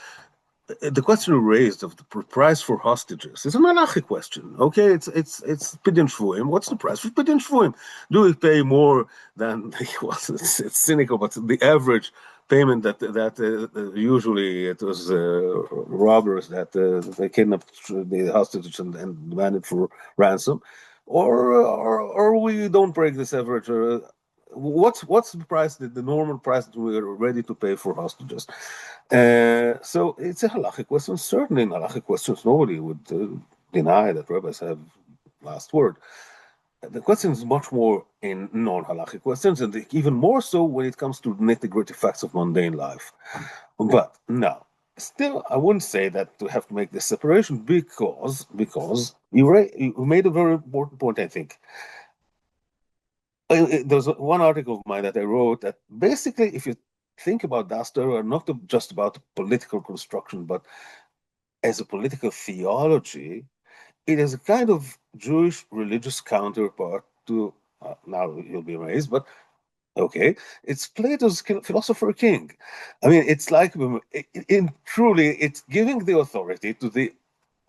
the question you raised of the price for hostages is an halachic question. Okay, it's pidyon shvuim. What's the price for pidyon shvuim? Do we pay more than it's cynical, but the average payment that usually it was robbers that they kidnapped the hostages and demanded for ransom, or we don't break this average. What's the price, the normal price that we are ready to pay for hostages? So it's a halachic question. Certainly in halachic questions, nobody would deny that rabbis have last word. The question is much more in non-halachic questions, and even more so when it comes to nitty-gritty facts of mundane life. But no, still, I wouldn't say that we have to make this separation, because you made a very important point, I think. There's one article of mine that I wrote that basically, if you think about Daas Torah, not just about political construction, but as a political theology, it is a kind of Jewish religious counterpart to, now you'll be amazed, but okay, it's Plato's philosopher king. I mean, it's like, truly, it's giving the authority to the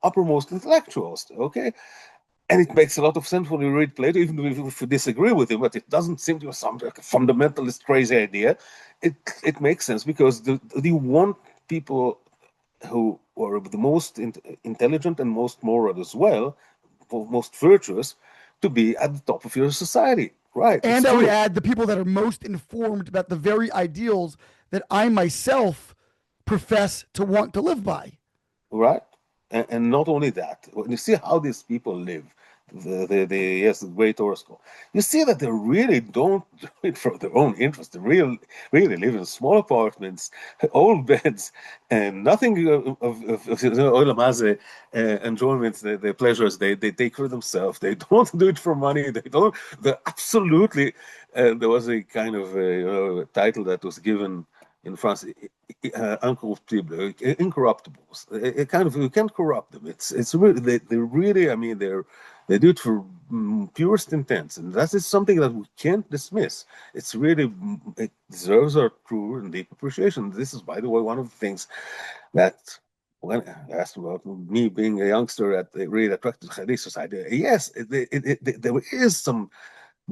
uppermost intellectuals, okay? And it makes a lot of sense when you read Plato, even if you disagree with him, but it doesn't seem to be some like a fundamentalist crazy idea. It makes sense because you want people who are the most intelligent and most moral as well, most virtuous, to be at the top of your society. Right. And I would add the people that are most informed about the very ideals that I myself profess to want to live by. Right. And not only that, when you see how these people live, the great Torah school, you see that they really don't do it for their own interest. They really live in small apartments, old beds, and nothing of olam hazeh enjoyments, the pleasures they take for themselves. They don't do it for money. They're absolutely. There was a kind of title that was given in France, incorruptibles. Kind of, you can't corrupt them. It's really they really. I mean, they do it for purest intents, and that is something that we can't dismiss. It deserves our true and deep appreciation. This is, by the way, one of the things that, when I asked about me being a youngster, that really attracted to Charedi society. Yes, there is some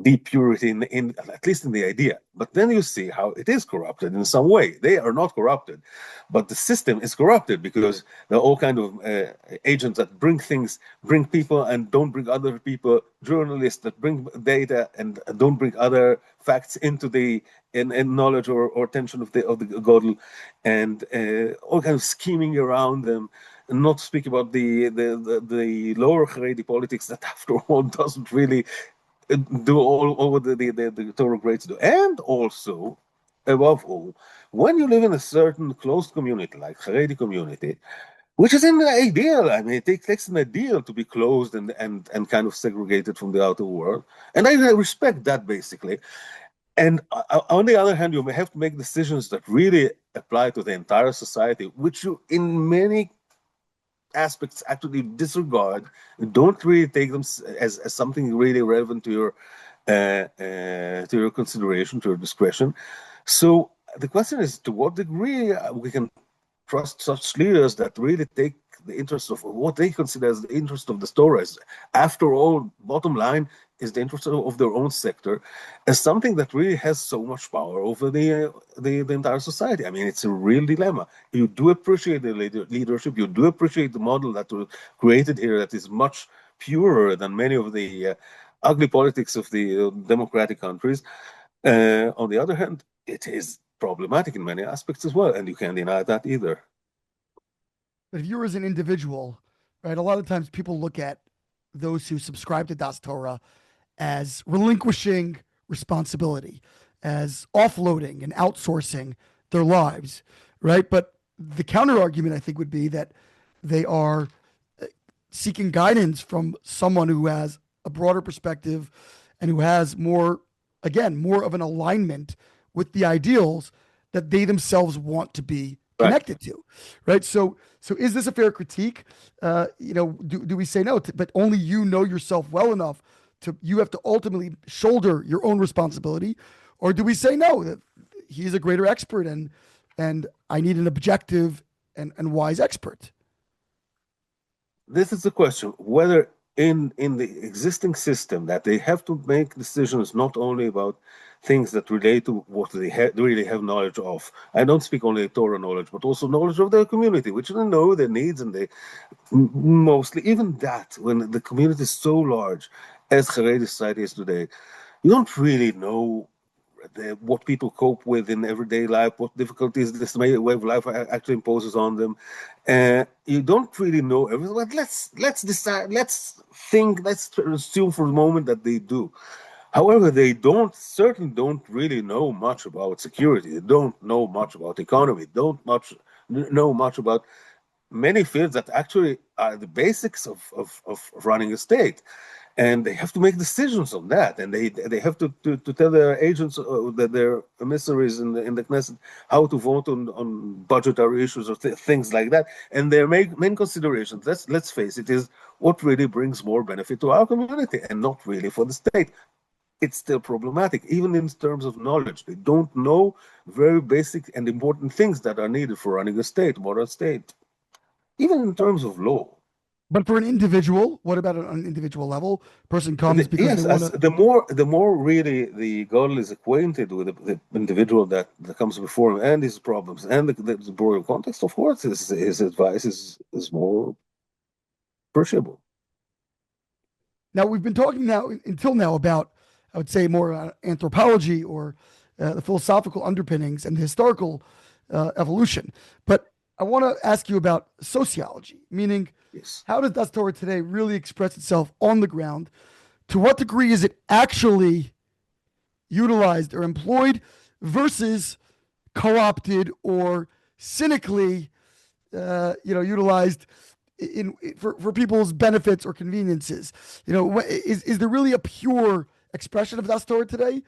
deep purity in at least in the idea. But then you see how it is corrupted in some way. They are not corrupted, but the system is corrupted because there are all kind of agents that bring people and don't bring other people, journalists that bring data and don't bring other facts into the in knowledge or attention of the godel, and all kind of scheming around them. And not to speak about the lower charedi politics that, after all, doesn't really do all the Torah greats do. And also, above all, when you live in a certain closed community, like Haredi community, which is in the ideal, I mean, it takes an ideal to be closed and kind of segregated from the outer world. And I respect that, basically. And on the other hand, you may have to make decisions that really apply to the entire society, which you, in many aspects, actually disregard. Don't really take them as something really relevant to your consideration, to your discretion. So the question is, to what degree we can trust such leaders that really take the interest of what they consider as the interest of the stories. After all, bottom line is the interest of their own sector as something that really has so much power over the entire society. I mean, it's a real dilemma. You do appreciate the leadership. You do appreciate the model that was created here that is much purer than many of the ugly politics of the democratic countries. On the other hand, it is problematic in many aspects as well, and you can't deny that either. But if you're as an individual, right, a lot of times people look at those who subscribe to Daas Torah as relinquishing responsibility, as offloading and outsourcing their lives, right? But the counter argument, I think, would be that they are seeking guidance from someone who has a broader perspective and who has more, again, more of an alignment with the ideals that they themselves want to be connected to, right? So is this a fair critique? Do we say no? But only you know yourself well enough to, you have to ultimately shoulder your own responsibility, or do we say no, that he's a greater expert and I need an objective and wise expert? This is the question, whether in the existing system that they have to make decisions not only about things that relate to what they really have knowledge of. I don't speak only Torah knowledge, but also knowledge of their community, which they know their needs, and they mostly, even that, when the community is so large as Haredi society is today, you don't really know what people cope with in everyday life, what difficulties this way of life actually imposes on them. You don't really know everything, but let's decide, let's assume for the moment that they do. However, they certainly don't really know much about security. They don't know much about economy. Don't know much about many fields that actually are the basics of running a state. And they have to make decisions on that, and they have to tell their agents that their emissaries in the Knesset how to vote on budgetary issues or things like that. And their main considerations, let's face it, is what really brings more benefit to our community, and not really for the state. It's still problematic, even in terms of knowledge. They don't know very basic and important things that are needed for running a state, modern state, even in terms of law. But for an individual, what about on an individual level? Person comes because Yes, they want to. the more really the godel is acquainted with the individual that comes before him and his problems and the broader context, of course, his advice is more appreciable. Now we've been talking until now about, I would say, more anthropology or the philosophical underpinnings and the historical evolution. But I want to ask you about sociology, meaning, Yes. how does Daas Torah today really express itself on the ground? To what degree is it actually utilized or employed versus co-opted or cynically, utilized for people's benefits or conveniences? Is there really a pure expression of Daas Torah today,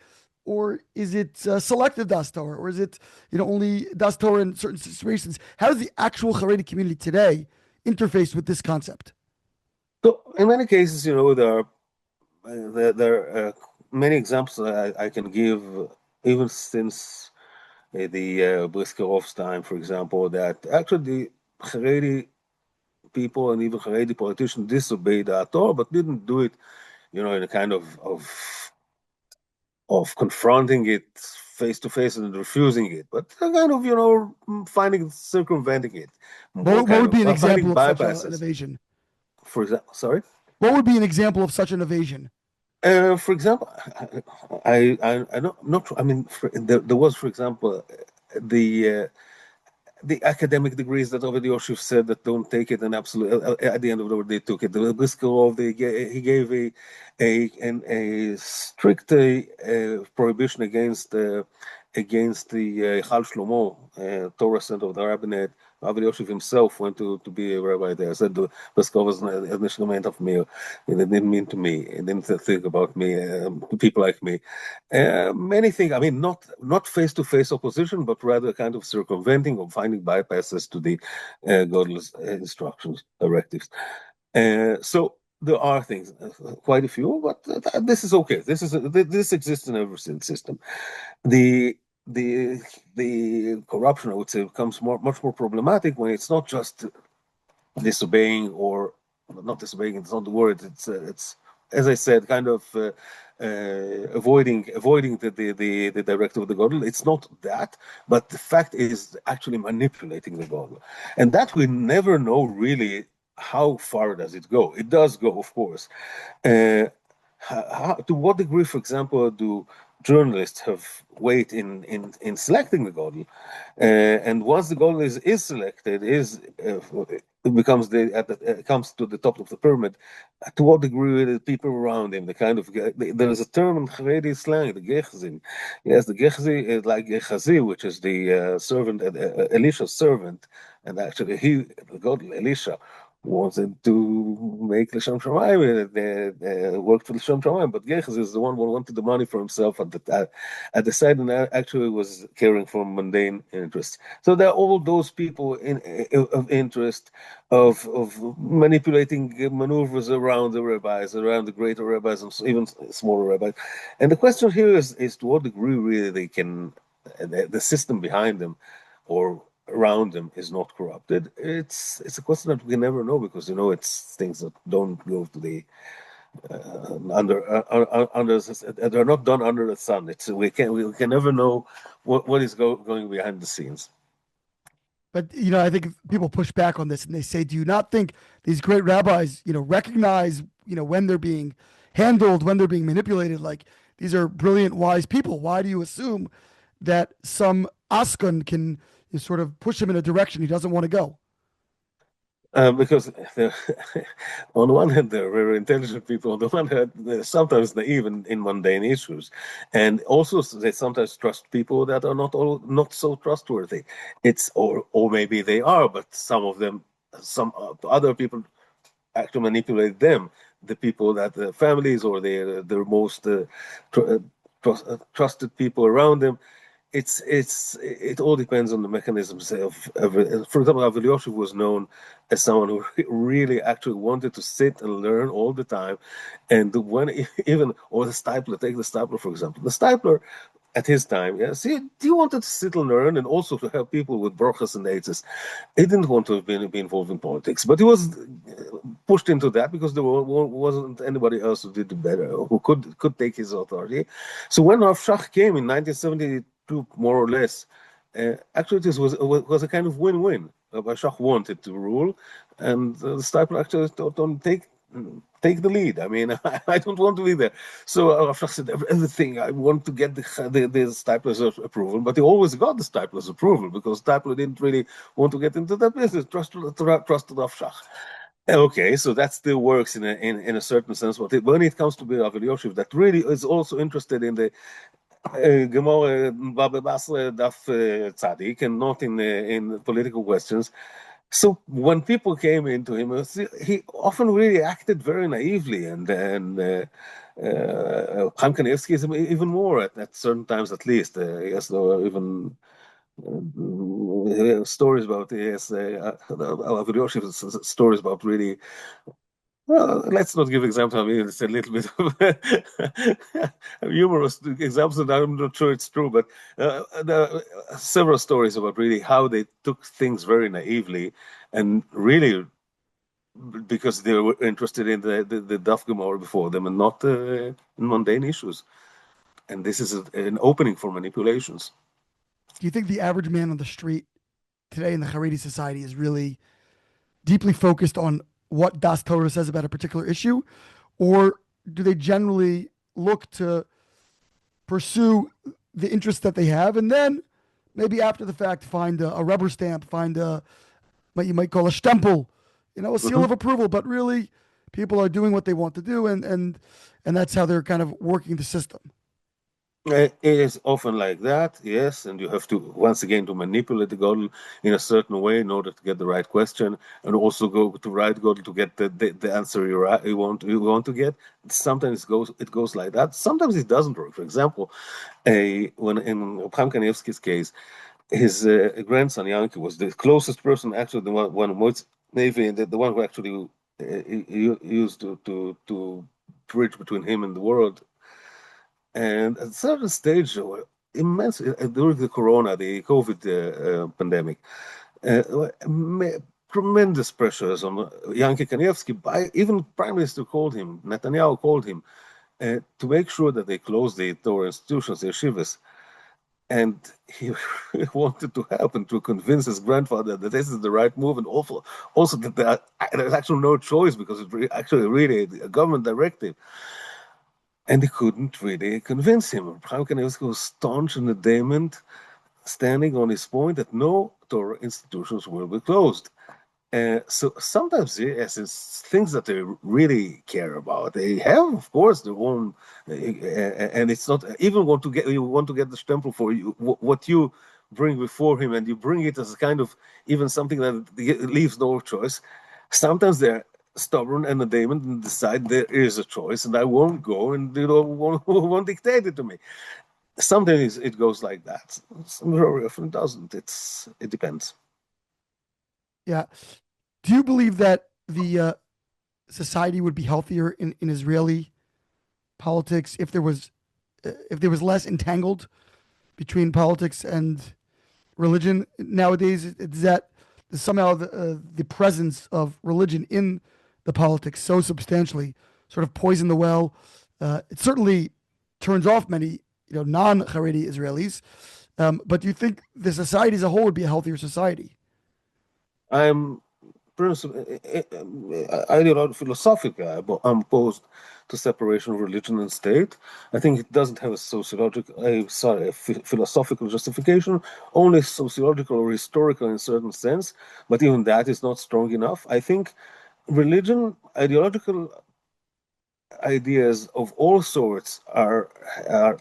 or is it selective Daas Torah, or is it only Daas Torah in certain situations? How does the actual Haredi community today interface with this concept? So in many cases, there are many examples I can give, even since the Briskerov's time, for example, that actually the Haredi people and even Haredi politicians disobeyed the Torah, but didn't do it, in a kind of of confronting it face to face and refusing it, but kind of, finding circumventing it, more What kind would be an of finding example of such an bypasses. evasion? For example, sorry. What would be an example of such an evasion? For example, I not. I mean, there was, for example, the academic degrees that Ovid Yosef said that don't take it, and absolutely at the end of the day they took it. The Briskov, he gave a strict prohibition against the Chal Shlomo Torah Center of the Rabbinic. Ovid Yosef himself went to be a rabbi there. Said the Briskov was nicht gemeint of me. It didn't mean to me. It didn't think about me, people like me. Many things. I mean, not face-to-face opposition, but rather kind of circumventing or finding bypasses to the godless instructions, directives. So there are things, quite a few, but this is okay. This exists in every system. The the corruption, I would say, becomes much more problematic when it's not just disobeying or not disobeying. It's not the word. It's as I said, kind of avoiding the directive of the godel. It's not that, but the fact is actually manipulating the godel, and that we never know really how far does it go. It does go, of course. To what degree, for example, do journalists have weight in selecting the godel? And once the godel is selected, it becomes comes to the top of the pyramid. To what degree the people around him, the kind of there is a term in charedi slang, the gechazim. Yes, the gechazi is like gechazi, which is the servant, Elisha's servant, and actually the godel Elisha wanted to make L'Shem Shamayim, worked for L'Shem Shamayim, but Gehazi is the one who wanted the money for himself at the side, and actually was caring for mundane interests. So there are all those people of interest, of manipulating maneuvers around the rabbis, around the greater rabbis, and even smaller rabbis. And the question here is to what degree really they can, the system behind them, or around them is not corrupted. It's a question that we never know, because it's things that don't go to the under they're not done under the sun. We can never know what is going behind the scenes. But I think people push back on this and they say, do you not think these great rabbis, recognize, when they're being handled, when they're being manipulated? Like, these are brilliant, wise people. Why do you assume that some Askun can sort of push him in a direction he doesn't want to go? Because on one hand, they're very intelligent people. On the one hand, they're sometimes naive in mundane issues, and also they sometimes trust people that are not so trustworthy. Or maybe they are, but some other people actually manipulate them. The people that the families or their most trusted people around them. It all depends on the mechanisms for example, Rav Yosef was known as someone who really actually wanted to sit and learn all the time, and or the Stipler, take the Stipler for example. The Stipler at his time, he wanted to sit and learn, and also to help people with brochas and eitzes. He didn't want to be involved in politics, but he was pushed into that because there wasn't anybody else who did it better, who could take his authority. So when Rav Shach came in 1972, more or less, actually this was a kind of win-win. Rav Shach wanted to rule, and the Stipler actually don't take the lead. I mean, I don't want to be there. So Rav Shach said everything. I want to get the Stipler's approval, but he always got the Stipler's approval because Stipler didn't really want to get into that business. Trusted Rav Shach. Okay, so that still works in a certain sense. But when it comes to Rav Yosef, that really is also interested in the Gemara Baba Basra Daf Tzadik, and not in political questions. So when people came into him, he often really acted very naively, and Chaim Kanievsky is even more at certain times, at least. Yes, there were even stories about stories about really. Well, let's not give examples. I mean, it's a little bit of humorous examples, and I'm not sure it's true, but there are several stories about really how they took things very naively, and really because they were interested in the Daf Gemara before them, and not in mundane issues. and this is an opening for manipulations. Do you think the average man on the street today in the charedi society is really deeply focused on what Daas Torah says about a particular issue, or do they generally look to pursue the interests that they have, and then maybe after the fact find a rubber stamp, find what you might call a stempel, a seal Mhm. of approval, but really people are doing what they want to do, and that's how they're kind of working the system. It is often like that, yes, and you have to once again to manipulate the Godel in a certain way in order to get the right question, and also go to right Godel to get the answer you want to get. Sometimes it goes like that. Sometimes it doesn't work. For example, when in Abraham Kanievsky's case, his grandson Yankee was the closest person, actually, the one was Navy, and the one who actually used to bridge between him and the world. And at a certain stage, immense during the Corona, the COVID pandemic, tremendous pressures on Yankee Kanievsky. By even Prime Minister called him, Netanyahu called him to make sure that they close the Torah institutions, the yeshivas. And he wanted to help and to convince his grandfather that this is the right move, and also that there's actually no choice because it's actually really a government directive. And he couldn't really convince him. Chaim Kanievsky was staunch and adamant, standing on his point that no Torah institutions will be closed. So sometimes, yes, it's things that they really care about. They have, of course, their own, and it's not even you want to get the stempel for you what you bring before him, and you bring it as a kind of even something that leaves no choice. Sometimes they're stubborn and adamant and decide there is a choice, and I won't go, and won't dictate it to me. Sometimes it goes like that. Very often it doesn't. It depends. Yeah. Do you believe that the society would be healthier in Israeli politics if there was less entangled between politics and religion nowadays? Is that somehow the presence of religion in the politics so substantially sort of poison the well? It certainly turns off many non-Haredi Israelis. But do you think the society as a whole would be a healthier society? I'm philosophically, I'm opposed to separation of religion and state. I think it doesn't have a philosophical justification, only sociological or historical in a certain sense, but even that is not strong enough. I think religion, ideological ideas of all sorts are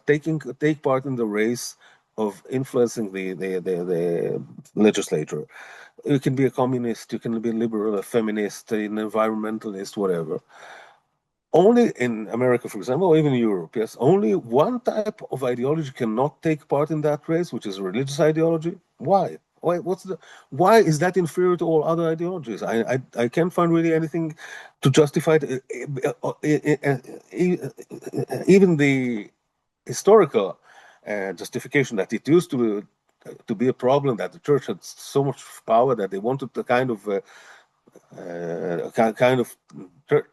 take part in the race of influencing the legislature. You can be a communist, you can be a liberal, a feminist, an environmentalist, whatever. Only in America, for example, or even Europe, yes, only one type of ideology cannot take part in that race, which is religious ideology. Why? Why is that inferior to all other ideologies? I can't find really anything to justify it. Even the historical justification that it used to be a problem, that the church had so much power that they wanted to kind of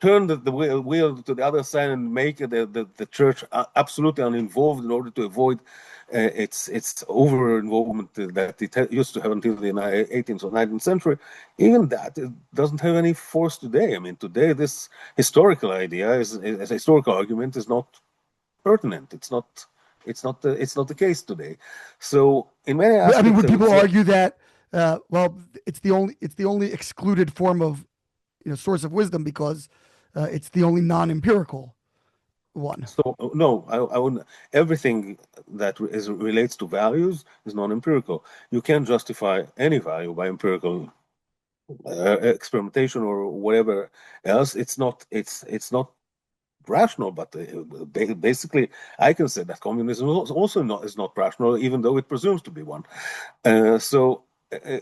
turn the wheel to the other side and make the church absolutely uninvolved in order to avoid its over involvement that it used to have until the 18th or 19th century. Even that, it doesn't have any force today. I mean, today this historical idea as a historical argument is not pertinent. It's not the case today. So in many I mean, aspects, would I would people say argue that well, it's the only excluded form of source of wisdom because it's the only non-empirical one? so. No, I wouldn't. Everything that relates to values is non-empirical. You can't justify any value by empirical experimentation or whatever else. It's not rational, but basically, I can say that communism is also not rational, even though it presumes to be one. So,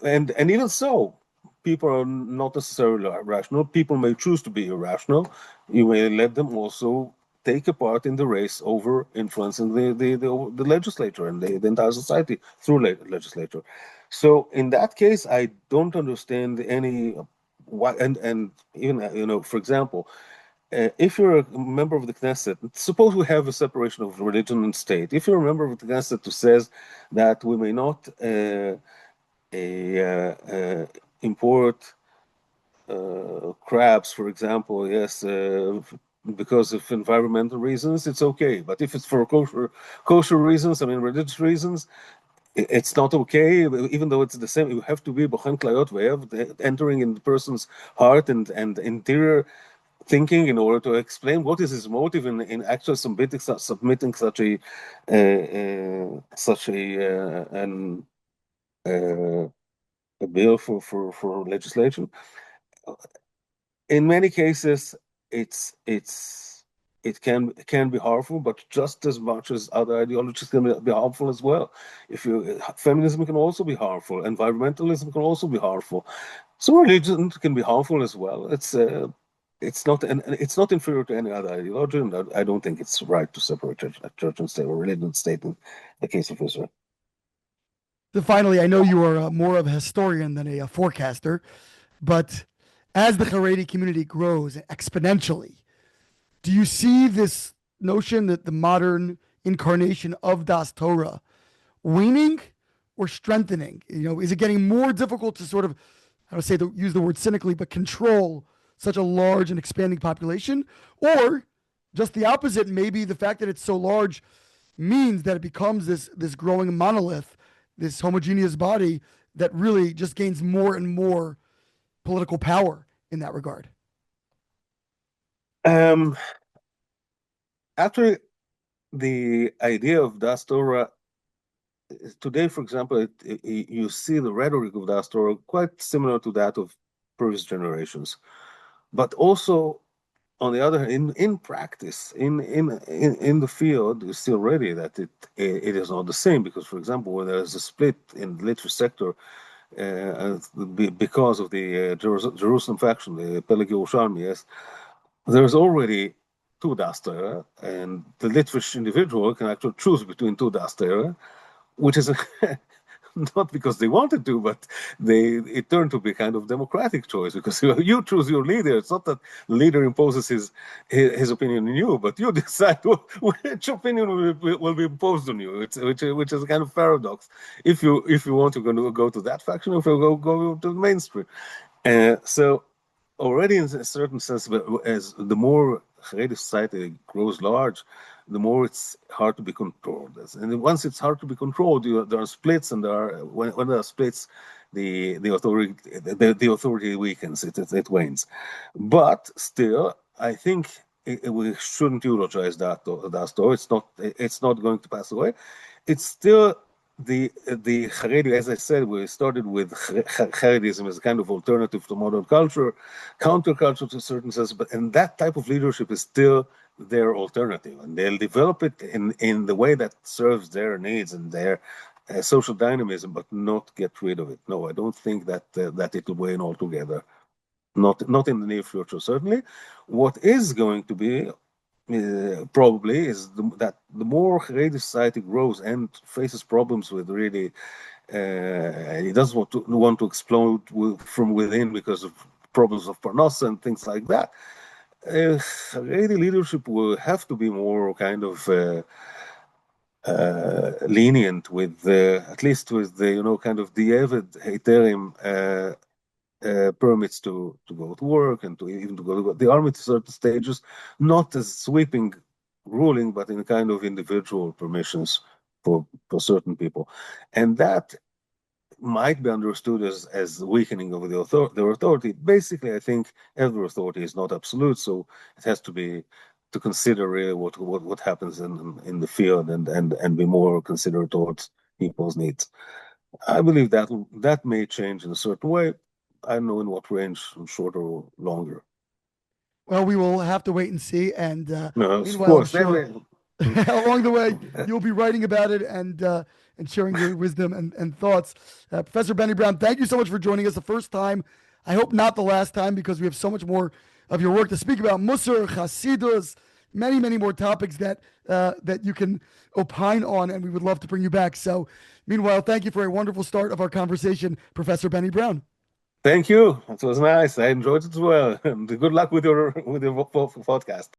and even so, people are not necessarily rational. People may choose to be irrational. You may let them also take a part in the race over influencing the legislature and the entire society through legislature. So in that case, I don't understand any why, and even for example, if you're a member of the Knesset, suppose we have a separation of religion and state. If you're a member of the Knesset who says that we may not import crabs, for example, yes, because of environmental reasons, it's okay. But if it's for kosher reasons, I mean, religious reasons, it's not okay, even though it's the same. You have to be bochen klayot. We have entering in the person's heart and interior thinking in order to explain what is his motive in actually submitting such a an a bill for legislation. In many cases, it can be harmful, but just as much as other ideologies can be harmful as well. Feminism can also be harmful, environmentalism can also be harmful. So religion can be harmful as well. It's not inferior to any other ideology, and I don't think it's right to separate church and state or religion and state in the case of Israel. So finally, I know you are more of a historian than a forecaster, but as the Haredi community grows exponentially, do you see this notion that the modern incarnation of Daas Torah waning or strengthening? Is it getting more difficult to sort of, I would say, use the word cynically, but control such a large and expanding population? Or just the opposite, maybe the fact that it's so large means that it becomes this growing monolith, this homogeneous body that really just gains more and more political power in that regard. Actually, the idea of Daas Torah today, for example, you see the rhetoric of Daas Torah quite similar to that of previous generations, but also on the other hand, in practice, in the field, you see already that it is not the same because, for example, when there is a split in the literary sector because of the Jerusalem faction, the Peleg Yerushalmi, yes, there's already two Daas Torah, and the Litvish individual can actually choose between two Daas Torah, which is not because they wanted to, but it turned to be kind of democratic choice because you choose your leader. It's not that the leader imposes his opinion on you, but you decide which opinion will be imposed on you. Which is a kind of paradox. If you want to go to that faction, if you go to the mainstream, so already in a certain sense, as the more Haredi society grows large, the more it's hard to be controlled. And once it's hard to be controlled, there are splits, and when there are splits, the authority weakens, it wanes. But still, I think we shouldn't eulogize that though. It's not going to pass away. It's still the Haredi, as I said, we started with Haredism as a kind of alternative to modern culture, counterculture to a certain sense, and that type of leadership is still their alternative, and they'll develop it in the way that serves their needs and their social dynamism, but not get rid of it. No, I don't think that it will wane altogether. Not in the near future, certainly. What is going to be probably is that the more Haredi society grows and faces problems with really, it doesn't want to explode from within because of problems of parnasa and things like that. Haredi leadership will have to be more kind of lenient with at least with the kind of diavad heterim permits to go to work and to even to go to the army to certain stages, not as sweeping ruling, but in kind of individual permissions for certain people, and that might be understood as the weakening of their authority. Basically, I think every authority is not absolute, so it has to be to consider really what happens in the field and be more considerate towards people's needs. I believe that may change in a certain way. I don't know in what range, shorter or longer. Well, we will have to wait and see. And No, of meanwhile, I'm course. sure along the way you'll be writing about it and sharing your wisdom and thoughts. Professor Benny Brown, thank you so much for joining us the first time. I hope not the last time because we have so much more of your work to speak about. Mussar, chassidus, many more topics that you can opine on, and we would love to bring you back. So, meanwhile, thank you for a wonderful start of our conversation, Professor Benny Brown. Thank you. It was nice. I enjoyed it as well. And good luck with your podcast.